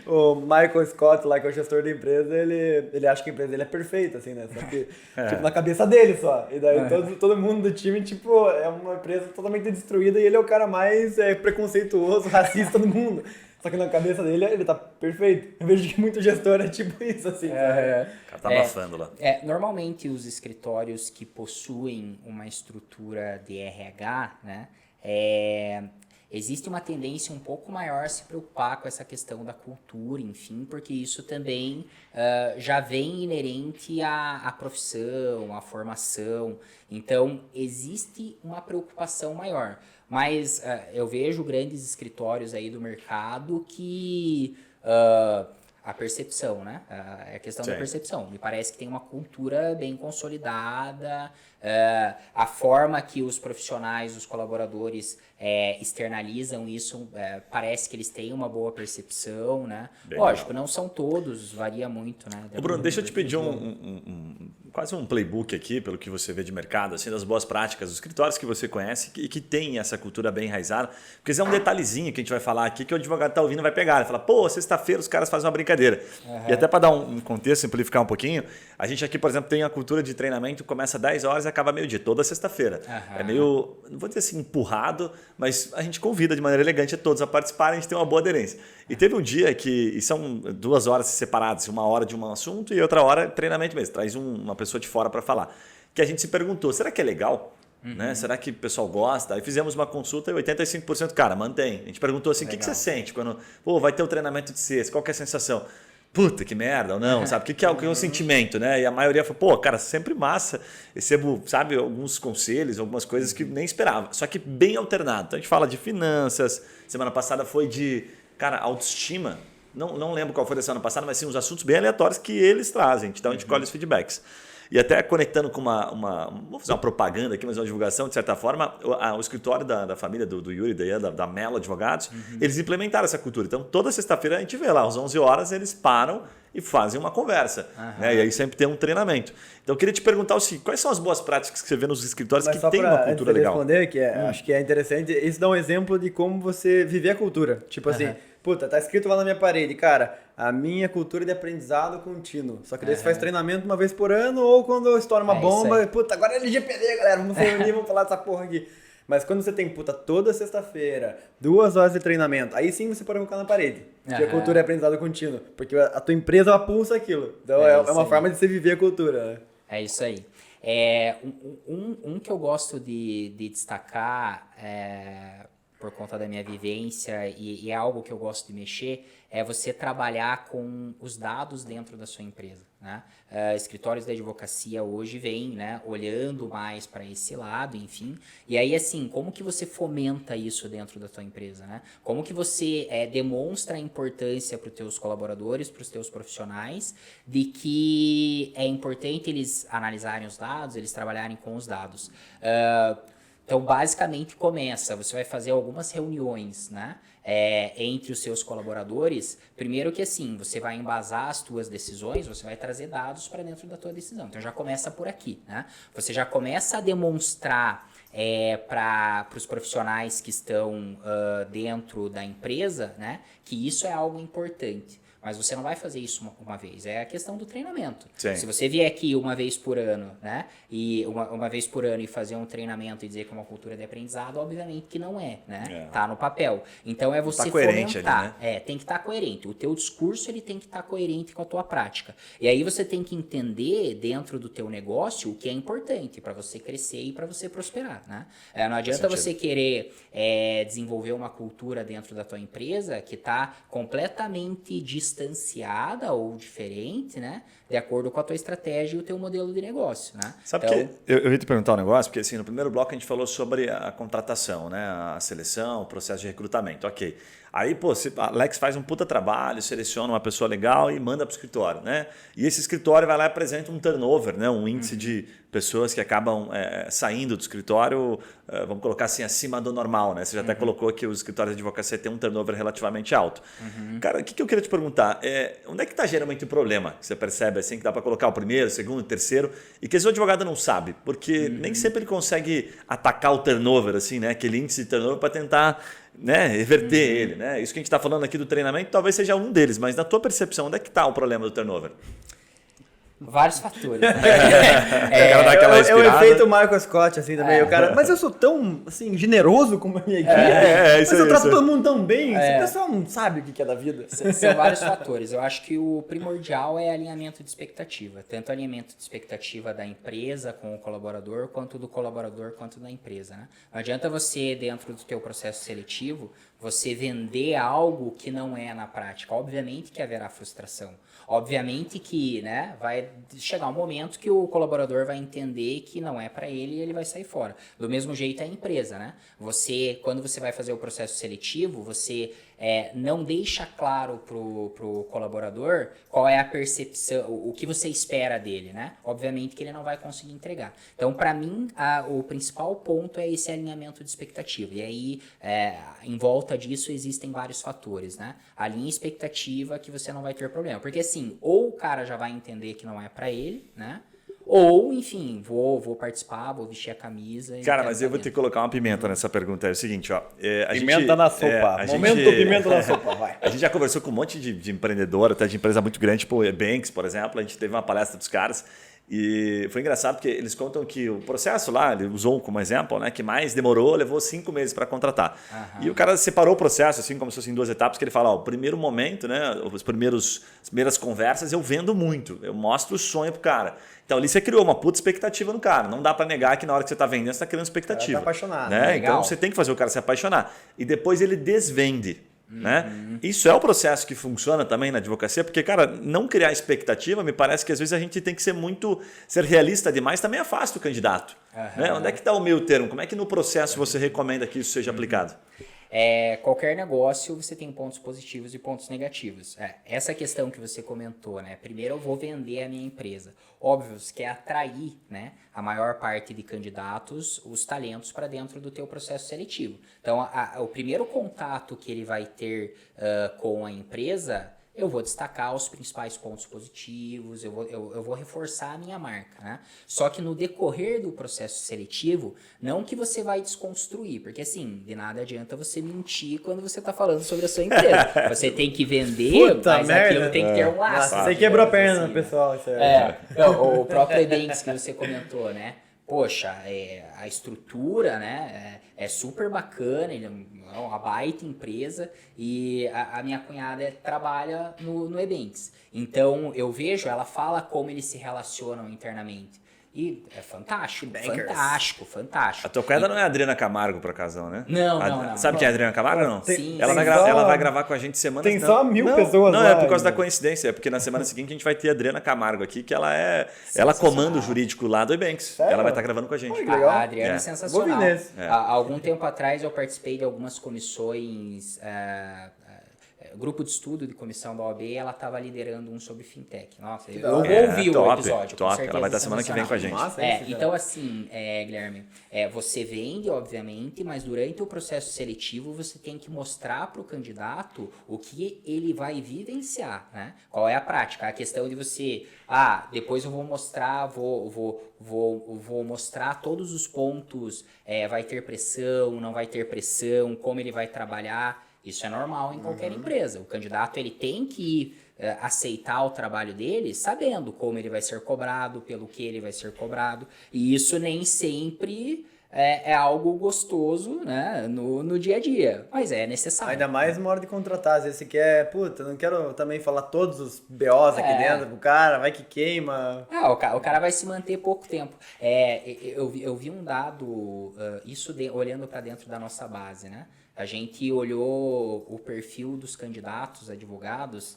O Michael Scott lá, que é o gestor da empresa, ele acha que a empresa dele é perfeita, assim, né? Só que, tipo, na cabeça dele só. E daí todo mundo do time, tipo, é uma empresa totalmente destruída e ele é o cara mais preconceituoso, racista do mundo. Só que na cabeça dele, ele tá perfeito. Eu vejo que muito gestor é tipo isso, assim. O cara tá abafando lá. Normalmente, os escritórios que possuem uma estrutura de RH, né, existe uma tendência um pouco maior a se preocupar com essa questão da cultura, enfim, porque isso também já vem inerente à profissão, à formação. Então, existe uma preocupação maior. Mas eu vejo grandes escritórios aí do mercado que a percepção, né? É a questão da percepção. Me parece que tem uma cultura bem consolidada, a forma que os profissionais, os colaboradores externalizam isso, parece que eles têm uma boa percepção, né? Bem Lógico, legal. não são todos, varia muito, né? Ô Bruno, deixa eu te pedir quase um playbook aqui, pelo que você vê de mercado, assim, das boas práticas, dos escritórios que você conhece e que tem essa cultura bem enraizada. Porque isso é um detalhezinho que a gente vai falar aqui que o advogado está ouvindo e vai pegar. Ele fala, pô, sexta-feira os caras fazem uma brincadeira. E até para dar um contexto, simplificar um pouquinho, a gente aqui, por exemplo, tem a cultura de treinamento, começa às 10 horas e acaba meio-dia, toda sexta-feira. É meio, não vou dizer assim, empurrado, mas a gente convida de maneira elegante a todos a participarem, a gente tem uma boa aderência. E teve um dia que, e são 2 horas separadas, 1 hora de um assunto e outra hora treinamento mesmo, traz uma pessoa de fora para falar. Que a gente se perguntou, será que é legal? Né? Será que o pessoal gosta? Aí fizemos uma consulta e 85%, cara, mantém. A gente perguntou assim, o que você sente quando vai ter o treinamento de sexta? Qual que é a sensação? Puta, que merda, ou não, sabe? O que é o sentimento, né? E a maioria falou, pô, cara, sempre massa. Recebo, sabe, alguns conselhos, algumas coisas que nem esperava. Só que bem alternado. Então a gente fala de finanças, semana passada foi de, cara, autoestima. Não lembro qual foi da semana passada, mas sim uns assuntos bem aleatórios que eles trazem. Então a gente colhe os feedbacks. E até conectando com vou fazer uma propaganda aqui, mas uma divulgação, de certa forma, o escritório da família do Yuri, da Melo Advogados, eles implementaram essa cultura. Então, toda sexta-feira a gente vê lá, às 11 horas, eles param e fazem uma conversa. Né? E aí sempre tem um treinamento. Então, eu queria te perguntar quais são as boas práticas que você vê nos escritórios que tem uma cultura legal? Responder, que acho que é interessante, isso dá um exemplo de como você viver a cultura. Tipo assim, puta, tá escrito lá na minha parede, cara, a minha cultura de aprendizado contínuo. Só que daí você faz treinamento uma vez por ano ou quando estoura uma bomba, puta, agora é LGPD, galera, vamos se reunir, vamos falar dessa porra aqui. Mas quando você tem, puta, toda sexta-feira, 2 horas de treinamento, aí sim você pode colocar na parede. Porque a cultura é aprendizado contínuo. Porque a tua empresa ela pulsa aquilo. Então é uma forma de você viver a cultura, né? É isso aí. Um que eu gosto de destacar por conta da minha vivência e é algo que eu gosto de mexer, é você trabalhar com os dados dentro da sua empresa, né? Escritórios da advocacia hoje vêm, né, olhando mais para esse lado, enfim. E aí, assim, como que você fomenta isso dentro da tua empresa, né? Como que você demonstra a importância para os teus colaboradores, para os teus profissionais, de que é importante eles analisarem os dados, eles trabalharem com os dados. Então, basicamente, você vai fazer algumas reuniões, né, entre os seus colaboradores. Primeiro que, assim, você vai embasar as tuas decisões, você vai trazer dados para dentro da tua decisão. Então, já começa por aqui, né? Você já começa a demonstrar para os profissionais que estão dentro da empresa, né, que isso é algo importante. Mas você não vai fazer isso uma vez. É a questão do treinamento. Sim. Se você vier aqui uma vez por ano, né? E uma vez por ano e fazer um treinamento e dizer que é uma cultura de aprendizado, obviamente que não é, né? Tá no papel. Então é você fomentar. Ali, né? Tem que estar coerente. O teu discurso ele tem que estar coerente com a tua prática. E aí você tem que entender dentro do teu negócio o que é importante para você crescer e para você prosperar, né? Não adianta você querer desenvolver uma cultura dentro da tua empresa que está completamente distanciada ou diferente, né? De acordo com a tua estratégia e o teu modelo de negócio, né? Sabe que eu ia te perguntar um negócio, porque assim, no primeiro bloco a gente falou sobre a contratação, né? A seleção, o processo de recrutamento, ok. Aí, pô, a Alex faz um puta trabalho, seleciona uma pessoa legal e manda para o escritório, né? E esse escritório vai lá e apresenta um turnover, né? Um índice de pessoas que acabam saindo do escritório, vamos colocar assim, acima do normal, né? Você já até colocou que os escritórios de advocacia têm um turnover relativamente alto. Cara, o que eu queria te perguntar? Onde é que está geralmente o problema que você percebe assim, que dá para colocar o primeiro, o segundo, o terceiro, e que esse advogado não sabe, porque nem sempre ele consegue atacar o turnover, assim, né? Aquele índice de turnover para tentar, né, reverter ele, né? Isso que a gente está falando aqui do treinamento talvez seja um deles, mas na tua percepção, onde é que está o problema do turnover? Vários fatores. Né? É o efeito Michael Scott, assim, também. O cara, mas eu sou tão, assim, generoso com a minha equipe. Mas eu trato todo mundo tão bem. O pessoal não sabe o que é da vida. São vários fatores. Eu acho que o primordial é alinhamento de expectativa. Tanto alinhamento de expectativa da empresa com o colaborador, quanto do colaborador, quanto da empresa. Né? Não adianta você, dentro do teu processo seletivo, você vender algo que não é na prática. Obviamente que haverá frustração. Obviamente que, né, vai chegar um momento que o colaborador vai entender que não é para ele e ele vai sair fora. Do mesmo jeito a empresa, né? Quando você vai fazer o processo seletivo, você não deixa claro pro colaborador qual é a percepção, o que você espera dele, né? Obviamente que ele não vai conseguir entregar. Então, para mim, o principal ponto é esse alinhamento de expectativa. E aí, em volta disso, existem vários fatores, né? Alinhe expectativa que você não vai ter problema. Porque assim, ou o cara já vai entender que não é para ele, né? Ou, enfim, vou participar, vou vestir a camisa. Cara, mas eu vou ter que colocar uma pimenta nessa pergunta. É o seguinte, ó. Pimenta na sopa. Pimenta na sopa, vai. A gente já conversou com um monte de empreendedor, até de empresa muito grande, tipo Banks, por exemplo. A gente teve uma palestra dos caras e foi engraçado porque eles contam que o processo lá, ele usou como exemplo, né, que mais demorou, levou 5 meses para contratar. E o cara separou o processo, assim, como se fosse em 2 etapas, que ele fala, ó, o primeiro momento, né, as primeiras conversas eu vendo muito, eu mostro o sonho pro cara. Então ali você criou uma puta expectativa no cara. Não dá para negar que na hora que você tá vendendo, você tá criando expectativa. Tá apaixonado. Né? Então você tem que fazer o cara se apaixonar. E depois ele desvende. Né? Isso é o processo que funciona também na advocacia, porque, cara, não criar expectativa, me parece que às vezes a gente tem que ser realista demais, também afasta o candidato. Né? Onde é que está o meio termo? Como é que no processo você recomenda que isso seja aplicado? Qualquer negócio você tem pontos positivos e pontos negativos. Essa questão que você comentou, né? Primeiro eu vou vender a minha empresa. Óbvio, você quer atrair, né, a maior parte de candidatos, os talentos para dentro do teu processo seletivo. Então, o primeiro contato que ele vai ter com a empresa, eu vou destacar os principais pontos positivos, eu vou reforçar a minha marca, né? Só que no decorrer do processo seletivo, não que você vai desconstruir, porque assim, de nada adianta você mentir quando você está falando sobre a sua empresa. Você tem que vender, mas aquilo tem que ter um laço. Você quebrou a perna, pessoal. Não, o próprio Ebanks que você comentou, né? Poxa, a estrutura, né, é super bacana, ele é uma baita empresa e a minha cunhada trabalha no Ebanks. Então, eu vejo, ela fala como eles se relacionam internamente. E é fantástico, fantástico. A tua cunhada não é a Adriana Camargo, por acaso, né? Não. Sabe quem é a Adriana Camargo, não? Sim. Ela vai gravar com a gente semana... Tem só 1000 pessoas lá. Não, é por causa da coincidência. É porque na semana seguinte a gente vai ter a Adriana Camargo aqui, que ela comanda o jurídico lá do Ebanks. Sério? Ela vai estar gravando com a gente. A Adriana é sensacional. Vou vir nesse. Há algum tempo atrás eu participei de algumas comissões... grupo de estudo de comissão da OAB, ela estava liderando um sobre fintech. Nossa, eu vou ouvir o episódio. Top. Ela vai estar semana que vem com a gente. Então, assim, Guilherme, você vende, obviamente, mas durante o processo seletivo você tem que mostrar para o candidato o que ele vai vivenciar, né? Qual é a prática? A questão de você, depois eu vou mostrar, vou mostrar todos os pontos, vai ter pressão, não vai ter pressão, como ele vai trabalhar. Isso é normal em qualquer empresa. O candidato ele tem que aceitar o trabalho dele sabendo como ele vai ser cobrado, pelo que ele vai ser cobrado. E isso nem sempre é algo gostoso, né, no dia a dia, mas é necessário. Ainda mais na hora de contratar. Às vezes você quer, não quero também falar todos os BOs aqui dentro pro cara, vai que queima. O cara vai se manter pouco tempo. Eu vi um dado, olhando para dentro da nossa base, né? A gente olhou o perfil dos candidatos advogados,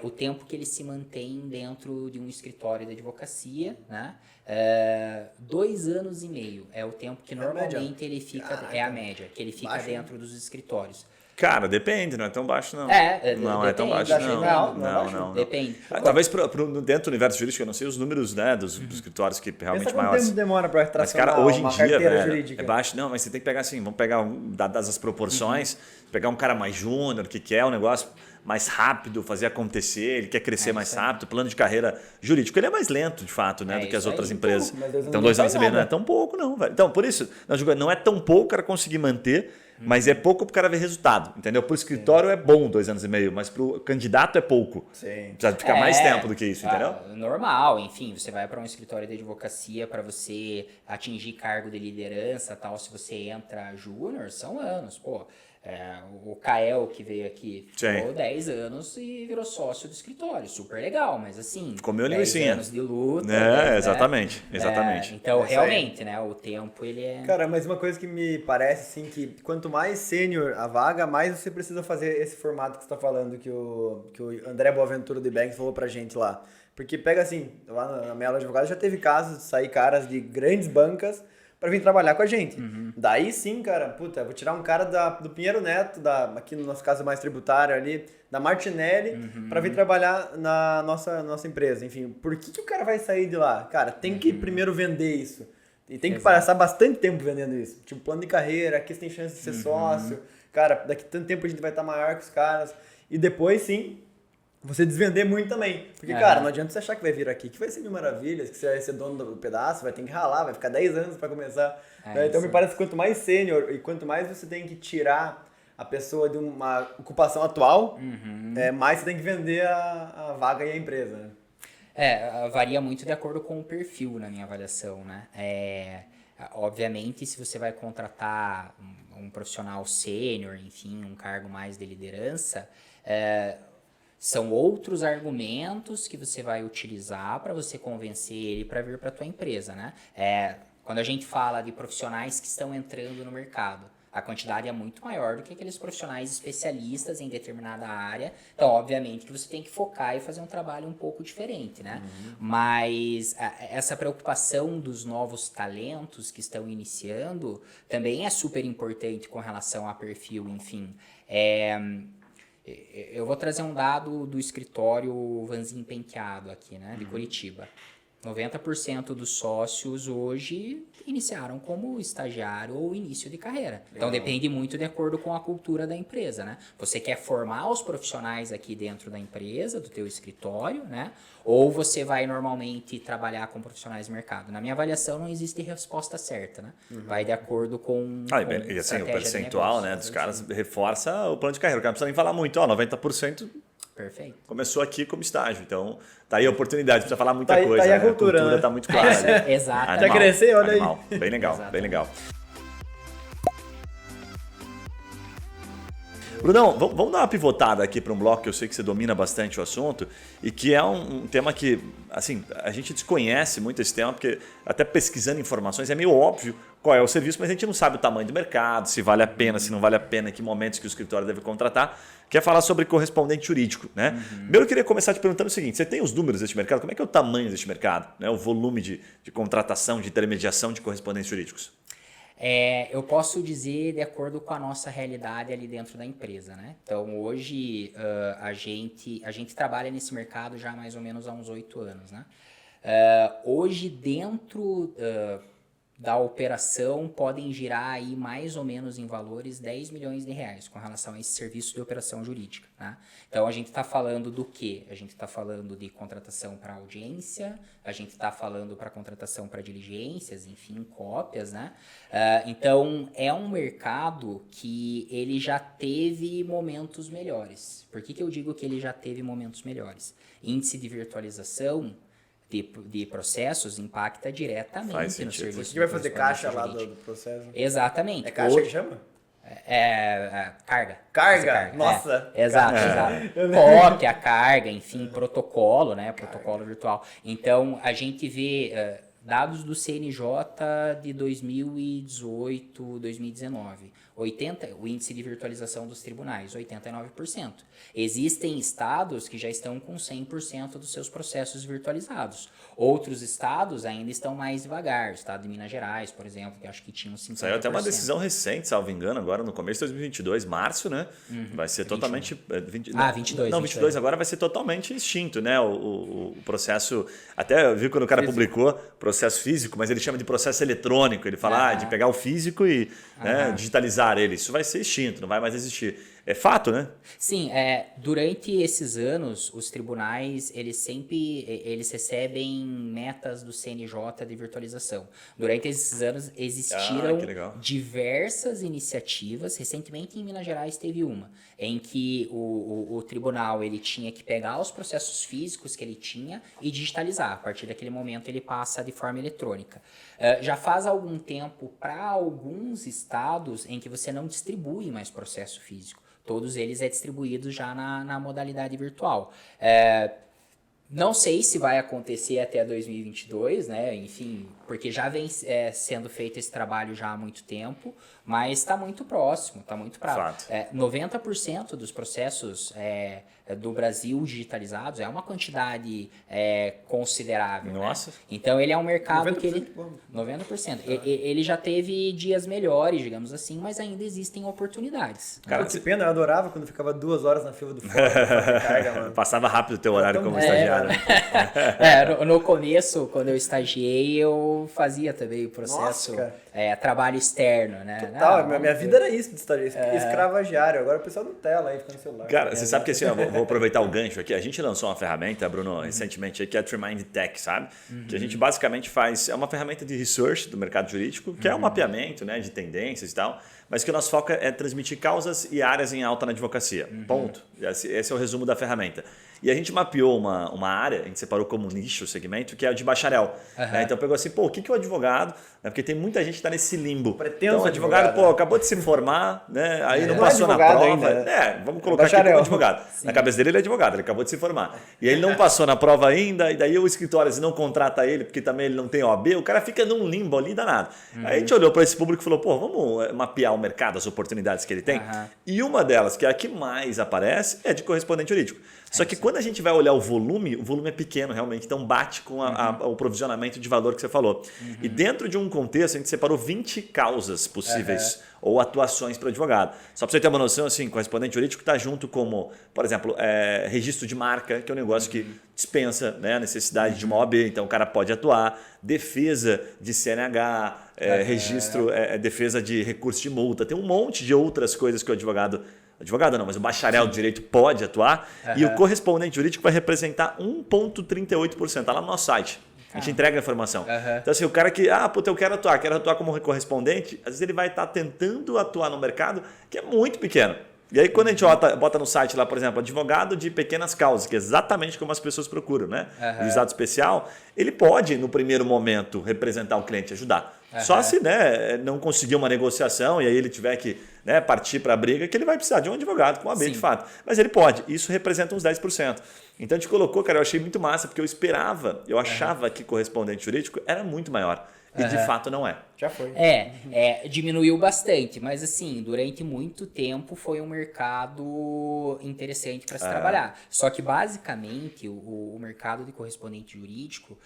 o tempo que eles se mantêm dentro de um escritório de advocacia, né? 2 anos e meio é o tempo que normalmente ele fica, a média, que ele fica baixo, dentro dos escritórios. Cara, depende, não é tão baixo não. Não depende, é tão baixo não. Depende. Talvez dentro do universo jurídico, eu não sei os números, né, dos escritórios que realmente maiores. Tempo demora para traçar mas, cara, hoje em dia, jurídica. É baixo. Não, mas você tem que pegar assim, vamos pegar, dadas as proporções, pegar um cara mais júnior, que quer um negócio mais rápido, fazer acontecer, ele quer crescer mais rápido, plano de carreira jurídico, ele é mais lento, de fato, né, do que as outras empresas. Então 2 anos e meio não é tão pouco, não, velho. Então, por isso, não é tão pouco o cara conseguir manter, mas é pouco para o cara ver resultado, entendeu? Para o escritório é bom 2 anos e meio, mas para o candidato é pouco. Sim. Precisa ficar mais tempo do que isso, entendeu? Normal, enfim, você vai para um escritório de advocacia para você atingir cargo de liderança, tal, se você entra júnior, são anos, pô. O Kael, que veio aqui, ficou 10 anos e virou sócio do escritório. Super legal, mas assim... Comeu 10 anos de luta. Exatamente. Então, realmente, né? O tempo, ele é... Cara, mas uma coisa que me parece, assim, que quanto mais sênior a vaga, mais você precisa fazer esse formato que você tá falando, que o André Boaventura do Banks falou pra gente lá. Porque pega assim, lá na minha aula de advogado já teve casos de sair caras de grandes bancas para vir trabalhar com a gente. Daí sim, cara, puta, vou tirar um cara do Pinheiro Neto, aqui no nosso caso mais tributário ali, da Martinelli, para vir trabalhar na nossa empresa. Enfim, por que o cara vai sair de lá? Cara, tem que primeiro vender isso. E tem que passar bastante tempo vendendo isso. Tipo, plano de carreira, aqui você tem chance de ser sócio. Cara, daqui tanto tempo a gente vai estar maior que os caras. E depois, sim, você desvender muito também. Porque, cara, não adianta você achar que vai vir aqui, que vai ser mil maravilhas, que você vai ser dono do pedaço, vai ter que ralar, vai ficar 10 anos para começar. Então, me parece que quanto mais sênior e quanto mais você tem que tirar a pessoa de uma ocupação atual, mais você tem que vender a vaga e a empresa. Né? Varia muito de acordo com o perfil, na minha avaliação, né? Obviamente, se você vai contratar um profissional sênior, enfim, um cargo mais de liderança, são outros argumentos que você vai utilizar para você convencer ele para vir para a tua empresa, né? Quando a gente fala de profissionais que estão entrando no mercado, a quantidade é muito maior do que aqueles profissionais especialistas em determinada área. Então, obviamente, que você tem que focar e fazer um trabalho um pouco diferente, né? Mas essa preocupação dos novos talentos que estão iniciando também é super importante com relação a perfil, enfim. Eu vou trazer um dado do escritório Vanzin Penteado aqui, né, de Curitiba. 90% dos sócios hoje iniciaram como estagiário ou início de carreira. Então, depende muito de acordo com a cultura da empresa, né? Você quer formar os profissionais aqui dentro da empresa, do teu escritório, né? Ou você vai normalmente trabalhar com profissionais do mercado? Na minha avaliação, não existe resposta certa, né? Vai de acordo com e assim, o percentual, né, dos caras reforça o plano de carreira. O cara não precisa nem falar muito, 90%... Perfeito. Começou aqui como estágio, então tá aí a oportunidade, precisa falar muita coisa. Tá aí a cultura, né? Tá muito clara. Né? Exato. Vai crescer, olha animal. Aí. Bem legal, bem legal. Brunão, vamos dar uma pivotada aqui para um bloco que eu sei que você domina bastante o assunto e que é um tema que, assim, a gente desconhece muito esse tema, porque até pesquisando informações é meio óbvio qual é o serviço, mas a gente não sabe o tamanho do mercado, se vale a pena, se não vale a pena, em que momentos que o escritório deve contratar. Quer falar sobre correspondente jurídico, né? Primeiro eu queria começar te perguntando o seguinte, você tem os números deste mercado? Como é que é o tamanho deste mercado? Né? O volume de contratação, de intermediação de correspondentes jurídicos? Eu posso dizer de acordo com a nossa realidade ali dentro da empresa, né? Então, hoje a gente trabalha nesse mercado já mais ou menos há uns 8 anos, né? Hoje, dentro da operação, podem girar aí mais ou menos em valores 10 milhões de reais com relação a esse serviço de operação jurídica, né? Então, a gente está falando do quê? A gente está falando de contratação para audiência, a gente está falando para contratação para diligências, enfim, cópias, né? Então, é um mercado que ele já teve momentos melhores. Por que eu digo que ele já teve momentos melhores? Índice de virtualização de processos impacta diretamente no serviço. Você vai fazer caixa lá do processo? Exatamente. É caixa que chama? Carga. Carga? Nossa! Exato. Cópia, carga, enfim, protocolo, né? Protocolo virtual. Então, a gente vê dados do CNJ de 2018, 2019. O índice de virtualização dos tribunais, 89%. Existem estados que já estão com 100% dos seus processos virtualizados. Outros estados ainda estão mais devagar. O estado de Minas Gerais, por exemplo, que acho que tinha 50%. Saiu até uma decisão recente, salvo engano, agora no começo de 2022, março, né? Vai ser 21. Totalmente... 22. Não, 22 agora vai ser totalmente extinto, né? O processo... Até eu vi quando o cara publicou processo físico, mas ele chama de processo eletrônico. Ele fala de pegar o físico e digitalizar ele. Isso vai ser extinto, não vai mais existir. É fato, né? Sim, durante esses anos, os tribunais, eles recebem metas do CNJ de virtualização. Durante esses anos, existiram diversas iniciativas. Recentemente, em Minas Gerais, teve uma, em que o tribunal ele tinha que pegar os processos físicos que ele tinha e digitalizar. A partir daquele momento, ele passa de forma eletrônica. Já faz algum tempo, para alguns estados, em que você não distribui mais processo físico. Todos eles é distribuído já na modalidade virtual. Não sei se vai acontecer até 2022, né? Enfim, porque já vem sendo feito esse trabalho já há muito tempo, mas está muito próximo, está muito próximo. 90% dos processos do Brasil digitalizados é uma quantidade considerável. Nossa! Né? Então, ele é um mercado 90%, que ele... 90%. Ele já teve dias melhores, digamos assim, mas ainda existem oportunidades. Cara, que pena, eu adorava quando ficava 2 horas na fila do fórum pra carga, mano. Passava rápido o teu horário como estagiário. No começo, quando eu estagiei, eu fazia também o processo trabalho externo, né? Total, minha vida era isso de estagiário, escravagiário. Agora o pessoal não tela aí, fica no celular. Cara, você sabe que assim, vou aproveitar o gancho aqui. A gente lançou uma ferramenta, Bruno, recentemente, que é a Trimind Tech, sabe? Que a gente basicamente faz, é uma ferramenta de research do mercado jurídico, que é um mapeamento, né, de tendências e tal, mas que o nosso foco é transmitir causas e áreas em alta na advocacia. Ponto. Esse é o resumo da ferramenta. E a gente mapeou uma área, a gente separou como nicho o segmento, que é o de bacharel. Então pegou assim, o que é o advogado? Porque tem muita gente que está nesse limbo. Então o advogado, acabou de se formar, né? Aí não passou na prova. Ainda. Vamos colocar aqui como advogado. Sim. Na cabeça dele ele é advogado, ele acabou de se formar. E aí ele não passou na prova ainda, e daí o escritório não contrata ele, porque também ele não tem OAB, o cara fica num limbo ali danado. Aí a gente olhou para esse público e falou, vamos mapear o mercado, as oportunidades que ele tem. E uma delas, que é a que mais aparece, é de correspondente jurídico. Só que quando a gente vai olhar o volume é pequeno realmente, então bate com o provisionamento de valor que você falou. E dentro de um contexto, a gente separou 20 causas possíveis ou atuações para o advogado. Só para você ter uma noção, assim, correspondente jurídico está junto como, por exemplo, registro de marca, que é um negócio que dispensa, né, a necessidade de uma OAB, então o cara pode atuar, defesa de CNH, registro, defesa de recurso de multa, tem um monte de outras coisas que o advogado não, mas o bacharel de direito pode atuar e o correspondente jurídico vai representar 1,38%. Está lá no nosso site. A gente entrega a informação. Então, assim, o cara que, eu quero atuar como correspondente, às vezes ele vai estar tentando atuar no mercado que é muito pequeno. E aí, quando a gente bota no site lá, por exemplo, advogado de pequenas causas, que é exatamente como as pessoas procuram, né? Juizado especial, ele pode, no primeiro momento, representar o cliente, ajudar. Só se não conseguir uma negociação e aí ele tiver que partir para a briga, que ele vai precisar de um advogado com OAB de fato. Mas ele pode. Isso representa uns 10%. Então a gente colocou, cara, eu achei muito massa, porque eu achava que correspondente jurídico era muito maior. E de fato não é. Já foi. Diminuiu bastante, mas assim, durante muito tempo foi um mercado interessante para se trabalhar. Só que basicamente o mercado de correspondente jurídico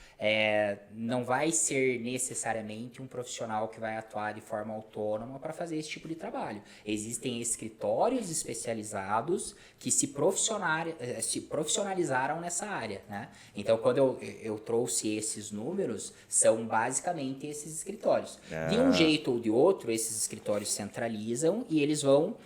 não vai ser necessariamente um profissional que vai atuar de forma autônoma para fazer esse tipo de trabalho. Existem escritórios especializados que se profissionalizaram nessa área, né? Então, quando eu trouxe esses números, são basicamente esses escritórios. De um jeito ou de outro, esses escritórios centralizam e eles vão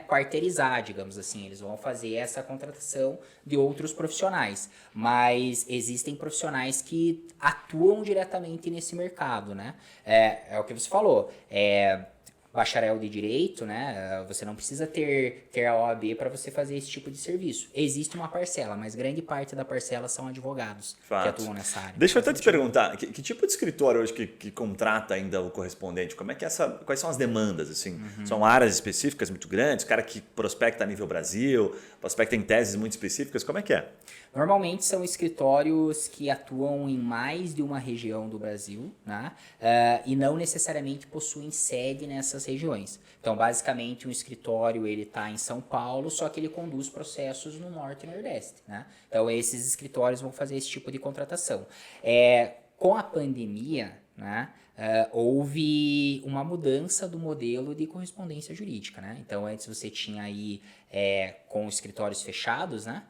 quarteirizar, digamos assim. Eles vão fazer essa contratação de outros profissionais. Mas existem profissionais que atuam diretamente nesse mercado, né? É o que você falou. Bacharel de direito, né? Você não precisa ter a OAB para você fazer esse tipo de serviço. Existe uma parcela, mas grande parte da parcela são advogados que atuam nessa área. Deixa eu até te perguntar, que tipo de escritório hoje que contrata ainda o correspondente? Como é que quais são as demandas? Assim? São áreas específicas muito grandes? Cara que prospecta a nível Brasil, prospecta em teses muito específicas? Como é que é? Normalmente são escritórios que atuam em mais de uma região do Brasil, né? E não necessariamente possuem sede nessas regiões. Então, basicamente, um escritório ele está em São Paulo, só que ele conduz processos no Norte e Nordeste, né? Então, esses escritórios vão fazer esse tipo de contratação. Com a pandemia, né? Houve uma mudança do modelo de correspondência jurídica, né? Então, antes você tinha aí com escritórios fechados, né?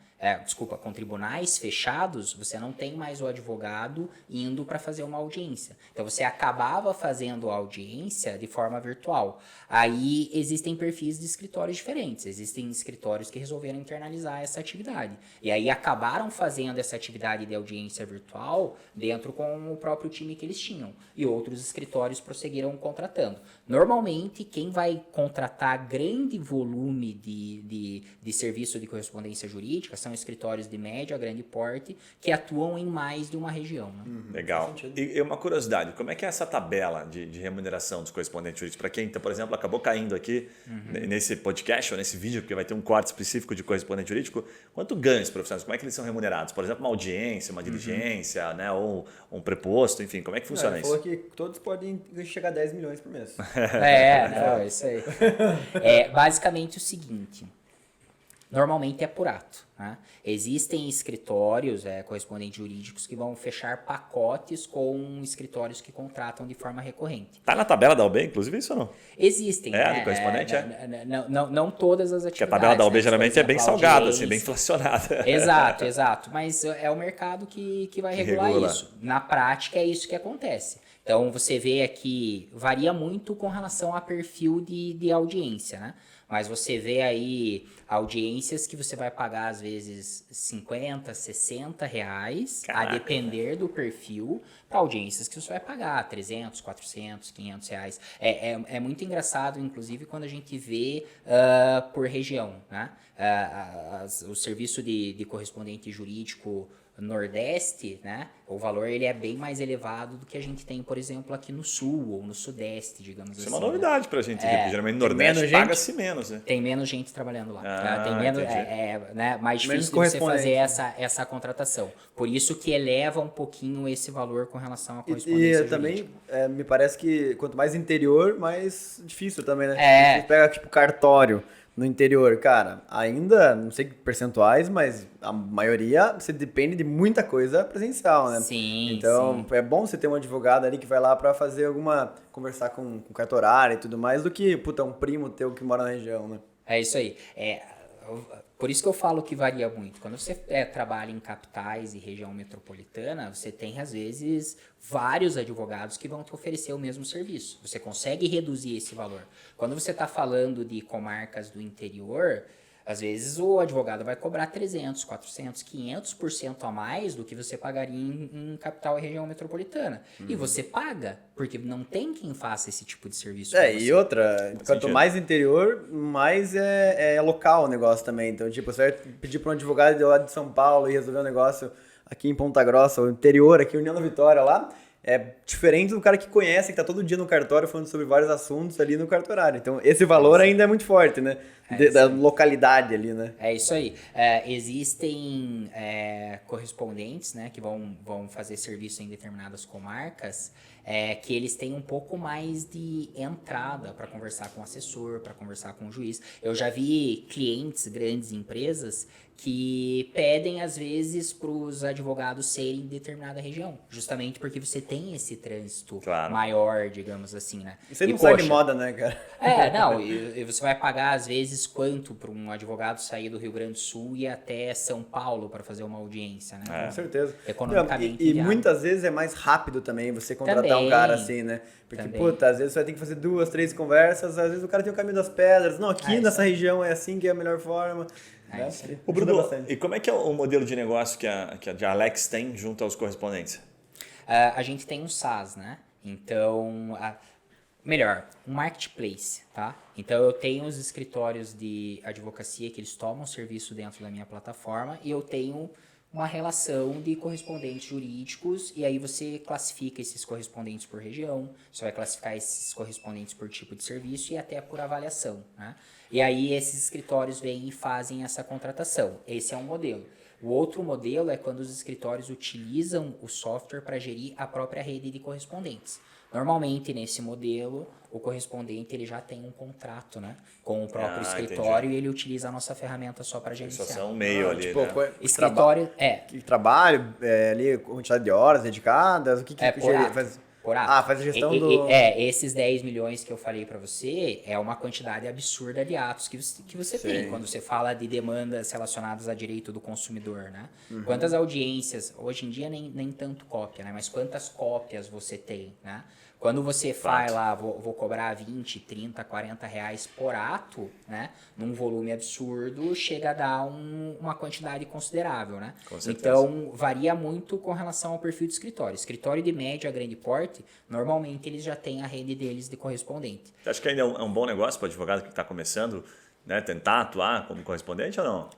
com tribunais fechados, você não tem mais o advogado indo para fazer uma audiência. Então, você acabava fazendo a audiência de forma virtual. Aí, existem perfis de escritórios diferentes. Existem escritórios que resolveram internalizar essa atividade. E aí, acabaram fazendo essa atividade de audiência virtual dentro com o próprio time que eles tinham. E outros escritórios prosseguiram contratando. Normalmente, quem vai contratar grande volume de serviço de correspondência jurídica são escritórios de médio a grande porte que atuam em mais de uma região. Né? Legal. E uma curiosidade, como é que é essa tabela de remuneração dos correspondentes jurídicos? Para quem, então, por exemplo, acabou caindo aqui nesse podcast ou nesse vídeo, porque vai ter um corte específico de correspondente jurídico, quanto ganham os profissionais? Como é que eles são remunerados? Por exemplo, uma audiência, uma diligência, né? Ou um preposto, enfim, como é que funciona isso? Ele falou que todos podem chegar a 10 milhões por mês. É isso aí. É basicamente o seguinte... Normalmente é por ato. Né? Existem escritórios, correspondentes jurídicos, que vão fechar pacotes com escritórios que contratam de forma recorrente. Está na tabela da OAB, inclusive, isso ou não? Existem. Do correspondente, Não todas as atividades. Porque a tabela da OAB geralmente é bem salgada, assim, bem inflacionada. Exato. Mas é o mercado que vai regular isso. Na prática, é isso que acontece. Então, você vê aqui, varia muito com relação a perfil de audiência, né? Mas você vê aí audiências que você vai pagar, às vezes, 50, 60 reais, a depender do perfil, para audiências que você vai pagar 300, 400, 500 reais. É muito engraçado, inclusive, quando a gente vê por região, né? O serviço de correspondente jurídico Nordeste, né? O valor ele é bem mais elevado do que a gente tem, por exemplo, aqui no Sul ou no Sudeste, digamos assim. Isso é uma novidade pra gente, porque geralmente no Nordeste paga-se menos, né? Tem menos gente trabalhando lá. Tem menos, né? Mais difícil de você fazer essa contratação. Por isso que eleva um pouquinho esse valor com relação à correspondência jurídica. Também me parece que quanto mais interior, mais difícil também, né? Você pega tipo cartório no interior, cara, ainda, não sei que percentuais, mas a maioria você depende de muita coisa presencial, né? Sim, então, é bom você ter um advogado ali que vai lá pra fazer conversar com o cartorário e tudo mais, do que, um primo teu que mora na região, né? É isso aí. Por isso que eu falo que varia muito. Quando você trabalha em capitais e região metropolitana, você tem, às vezes, vários advogados que vão te oferecer o mesmo serviço. Você consegue reduzir esse valor. Quando você está falando de comarcas do interior, às vezes o advogado vai cobrar 300, 400, 500% a mais do que você pagaria em capital e região metropolitana. E você paga, porque não tem quem faça esse tipo de serviço. E outra, quanto mais interior, mais é local o negócio também. Então, tipo, você vai pedir para um advogado lá de São Paulo e resolver um negócio aqui em Ponta Grossa, ou interior, aqui em União da Vitória lá, é diferente do cara que conhece, que tá todo dia no cartório falando sobre vários assuntos ali no cartorário. Então, esse valor ainda é muito forte, né? Da localidade ali, né? É isso aí. Existem correspondentes, né, que vão fazer serviço em determinadas comarcas, que eles têm um pouco mais de entrada para conversar com o assessor, para conversar com o juiz. Eu já vi clientes, grandes empresas, que pedem, às vezes, para os advogados serem em determinada região, justamente porque você tem esse trânsito maior, digamos assim, né? Isso aí não sai de moda, né, cara? E você vai pagar, às vezes, quanto para um advogado sair do Rio Grande do Sul e ir até São Paulo para fazer uma audiência, né? Com certeza. Economicamente E muitas vezes é mais rápido também você contratar um cara assim, né? Porque, às vezes você vai ter que fazer 2, 3 conversas, às vezes o cara tem o caminho das pedras. Não, aqui nessa região é assim que é a melhor forma. O Bruno, e como é que é o modelo de negócio que a Alex tem junto aos correspondentes? A gente tem um SaaS, né? Então, um marketplace, tá? Então, eu tenho os escritórios de advocacia que eles tomam serviço dentro da minha plataforma e eu tenho uma relação de correspondentes jurídicos e aí você classifica esses correspondentes por região, você vai classificar esses correspondentes por tipo de serviço e até por avaliação, né? E aí esses escritórios vêm e fazem essa contratação. Esse é um modelo. O outro modelo é quando os escritórios utilizam o software para gerir a própria rede de correspondentes. Normalmente, nesse modelo, o correspondente ele já tem um contrato, né, com o próprio escritório e ele utiliza a nossa ferramenta só para gerenciar. Só são um meio ali, tipo, né? Escritório... Que trabalho, ali, quantidade de horas dedicadas, o que por ato. faz... por ato. Faz a gestão do... Esses 10 milhões que eu falei para você é uma quantidade absurda de atos que você tem. Quando você fala de demandas relacionadas a direito do consumidor, né? Quantas audiências, hoje em dia nem tanto cópia, né? Mas quantas cópias você tem, né? Quando você faz lá, vou cobrar 20, 30, 40 reais por ato, né? Num volume absurdo, chega a dar uma quantidade considerável, né? Então, varia muito com relação ao perfil de escritório. Escritório de médio a grande porte, normalmente eles já têm a rede deles de correspondente. Você acha que ainda é um bom negócio para o advogado que está começando, né? Tentar atuar como correspondente ou não?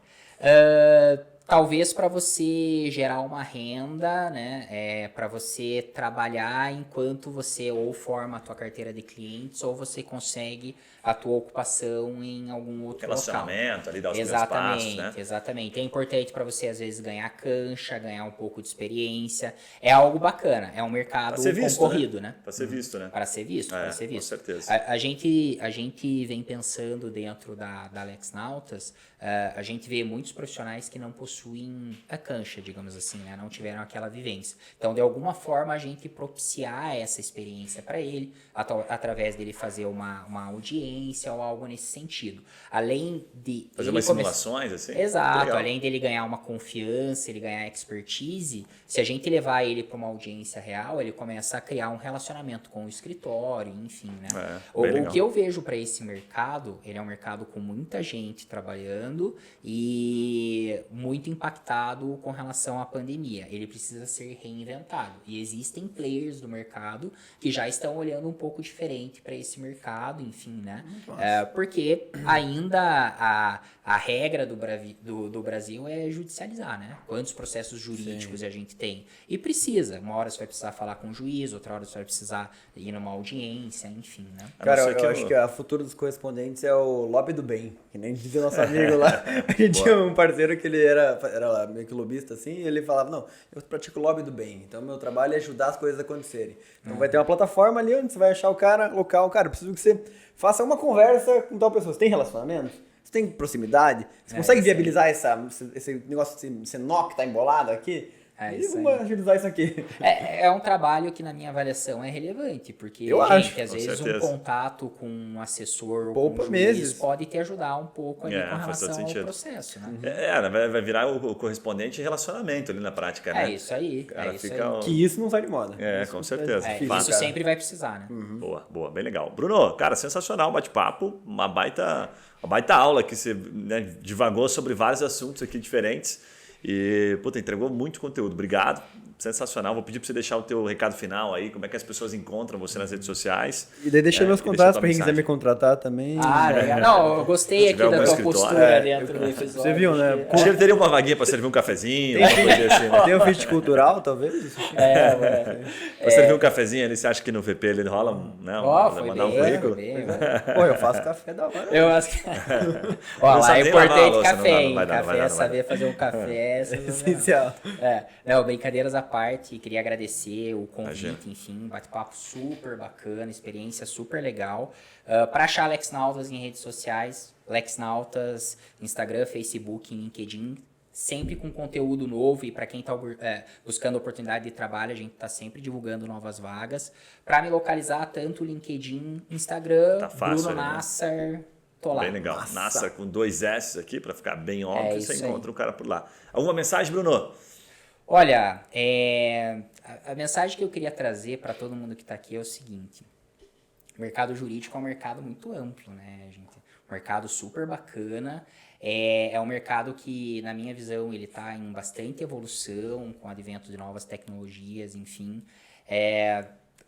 Talvez para você gerar uma renda, né, para você trabalhar enquanto você ou forma a tua carteira de clientes ou você consegue a tua ocupação em algum outro relacionamento local. Ali, dar os primeiros passos, né? Exatamente. É importante para você, às vezes, ganhar cancha, ganhar um pouco de experiência. É algo bacana. É um mercado concorrido, né? Para ser visto, né? Para ser visto, para ser visto. Com certeza. A gente vem pensando dentro da LexNautas, a gente vê muitos profissionais que não possuem a cancha, digamos assim, né? Não tiveram aquela vivência. Então, de alguma forma, a gente propiciar essa experiência para ele, através dele fazer uma audiência ou algo nesse sentido. Além de... Fazer umas simulações, assim? Exato. Além dele ganhar uma confiança, ele ganhar expertise, se a gente levar ele para uma audiência real, ele começa a criar um relacionamento com o escritório, enfim, né? O que eu vejo para esse mercado, ele é um mercado com muita gente trabalhando e muito impactado com relação à pandemia. Ele precisa ser reinventado. E existem players do mercado que já estão olhando um pouco diferente para esse mercado, enfim, né? Porque ainda a regra do Brasil é judicializar, né? Quantos processos jurídicos a gente tem? E precisa. Uma hora você vai precisar falar com o juiz, outra hora você vai precisar ir numa audiência, enfim, né? Cara, eu acho que a futuro dos correspondentes é o lobby do bem, que nem dizia nosso amigo lá. A gente tinha um parceiro que ele era meio que lobista, assim, e ele falava, não, eu pratico o lobby do bem, então meu trabalho é ajudar as coisas a acontecerem. Então vai ter uma plataforma ali onde você vai achar o cara local, cara, eu preciso que você faça uma conversa com tal pessoa. Você tem relacionamento? Você tem proximidade? Você consegue viabilizar esse negócio, esse nó que tá embolado aqui? Vamos agilizar isso aqui. É um trabalho que, na minha avaliação, é relevante, porque, às vezes, um contato com um assessor ou com um juiz pode te ajudar um pouco ali com relação ao processo, né? Vai virar o correspondente de relacionamento ali na prática, né? É isso aí. Que isso não sai de moda. Com certeza. Isso sempre vai precisar, né? Boa, bem legal. Bruno, cara, sensacional o bate-papo, uma baita aula que você, né, divagou sobre vários assuntos aqui diferentes. E, entregou muito conteúdo. Obrigado. Sensacional. Vou pedir para você deixar o teu recado final aí, como é que as pessoas encontram você nas redes sociais. E daí deixa meus contatos para quem quiser me contratar também. Legal. Não, eu gostei aqui da tua postura dentro do episódio. Você viu, né? Acho que ele teria uma vaguinha para servir um cafezinho. Assim, né? Tem um fit cultural, talvez? Para servir um cafezinho ali, você acha que no VP ele rola, né? Mandar um currículo? Pô, eu faço café da hora. Eu acho que... Lá é importante café, hein? Café é saber fazer um café. Essencial. Não, brincadeiras à parte, queria agradecer o convite, enfim, bate-papo super bacana, experiência super legal. Para achar LexNautas em redes sociais, LexNautas, Instagram, Facebook, LinkedIn, sempre com conteúdo novo, e para quem está buscando oportunidade de trabalho, a gente está sempre divulgando novas vagas. Para me localizar, tanto LinkedIn, Instagram, tá fácil, Bruno Nasser... Bem legal. Nasser com 2 S aqui, para ficar bem óbvio, você encontra o cara por lá. Alguma mensagem, Bruno? Olha, a mensagem que eu queria trazer para todo mundo que está aqui é o seguinte. O mercado jurídico é um mercado muito amplo, né, gente? Um mercado super bacana. É um mercado que, na minha visão, ele está em bastante evolução, com o advento de novas tecnologias, enfim.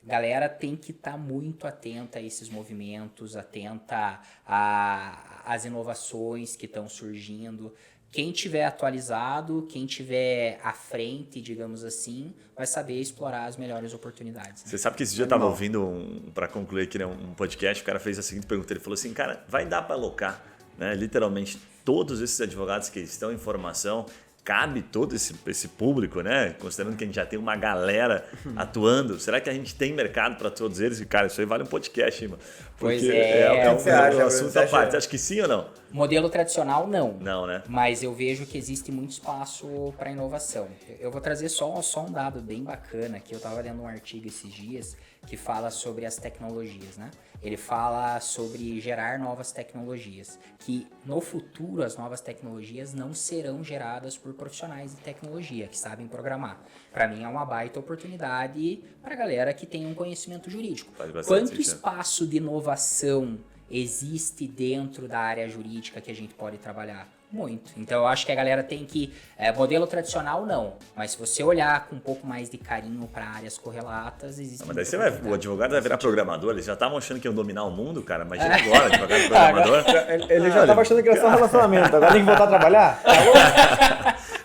Galera tem que estar muito atenta a esses movimentos, atenta às inovações que estão surgindo. Quem tiver atualizado, quem tiver à frente, digamos assim, vai saber explorar as melhores oportunidades. Né? Você sabe que esse dia eu estava ouvindo, para concluir aqui, né, um podcast, o cara fez a seguinte pergunta, ele falou assim, cara, vai dar para alocar, né, literalmente todos esses advogados que estão em formação, cabe todo esse público, né? Considerando que a gente já tem uma galera atuando, será que a gente tem mercado para todos eles? E, cara, isso aí vale um podcast, hein, mano? Porque pois é. Um assunto à parte. Você acha que sim ou não? Modelo tradicional, não. Não, né? Mas eu vejo que existe muito espaço para inovação. Eu vou trazer só um dado bem bacana, que eu estava lendo um artigo esses dias que fala sobre as tecnologias, né? Ele fala sobre gerar novas tecnologias, que no futuro as novas tecnologias não serão geradas por profissionais de tecnologia que sabem programar. Para mim é uma baita oportunidade para a galera que tem um conhecimento jurídico. Quanto espaço de inovação existe dentro da área jurídica que a gente pode trabalhar? Muito. Então eu acho que a galera tem que... modelo tradicional não, mas se você olhar com um pouco mais de carinho para áreas correlatas, existe... Mas daí o advogado vai virar programador, eles já estavam achando que iam dominar o mundo, cara. Imagina agora, advogado e programador. Ele já estava achando que era só relacionamento, agora tem que voltar a trabalhar?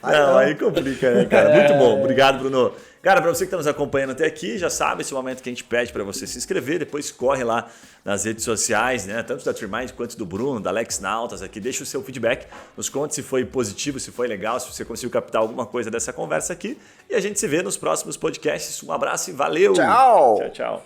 Não, aí complica, né, cara? Muito bom. Obrigado, Bruno. Cara, para você que está nos acompanhando até aqui, já sabe esse momento que a gente pede para você se inscrever, depois corre lá nas redes sociais, né? Tanto da Trimind quanto do Bruno, da Alex Nautas aqui, deixa o seu feedback, nos conte se foi positivo, se foi legal, se você conseguiu captar alguma coisa dessa conversa aqui e a gente se vê nos próximos podcasts. Um abraço e valeu! Tchau! Tchau, tchau.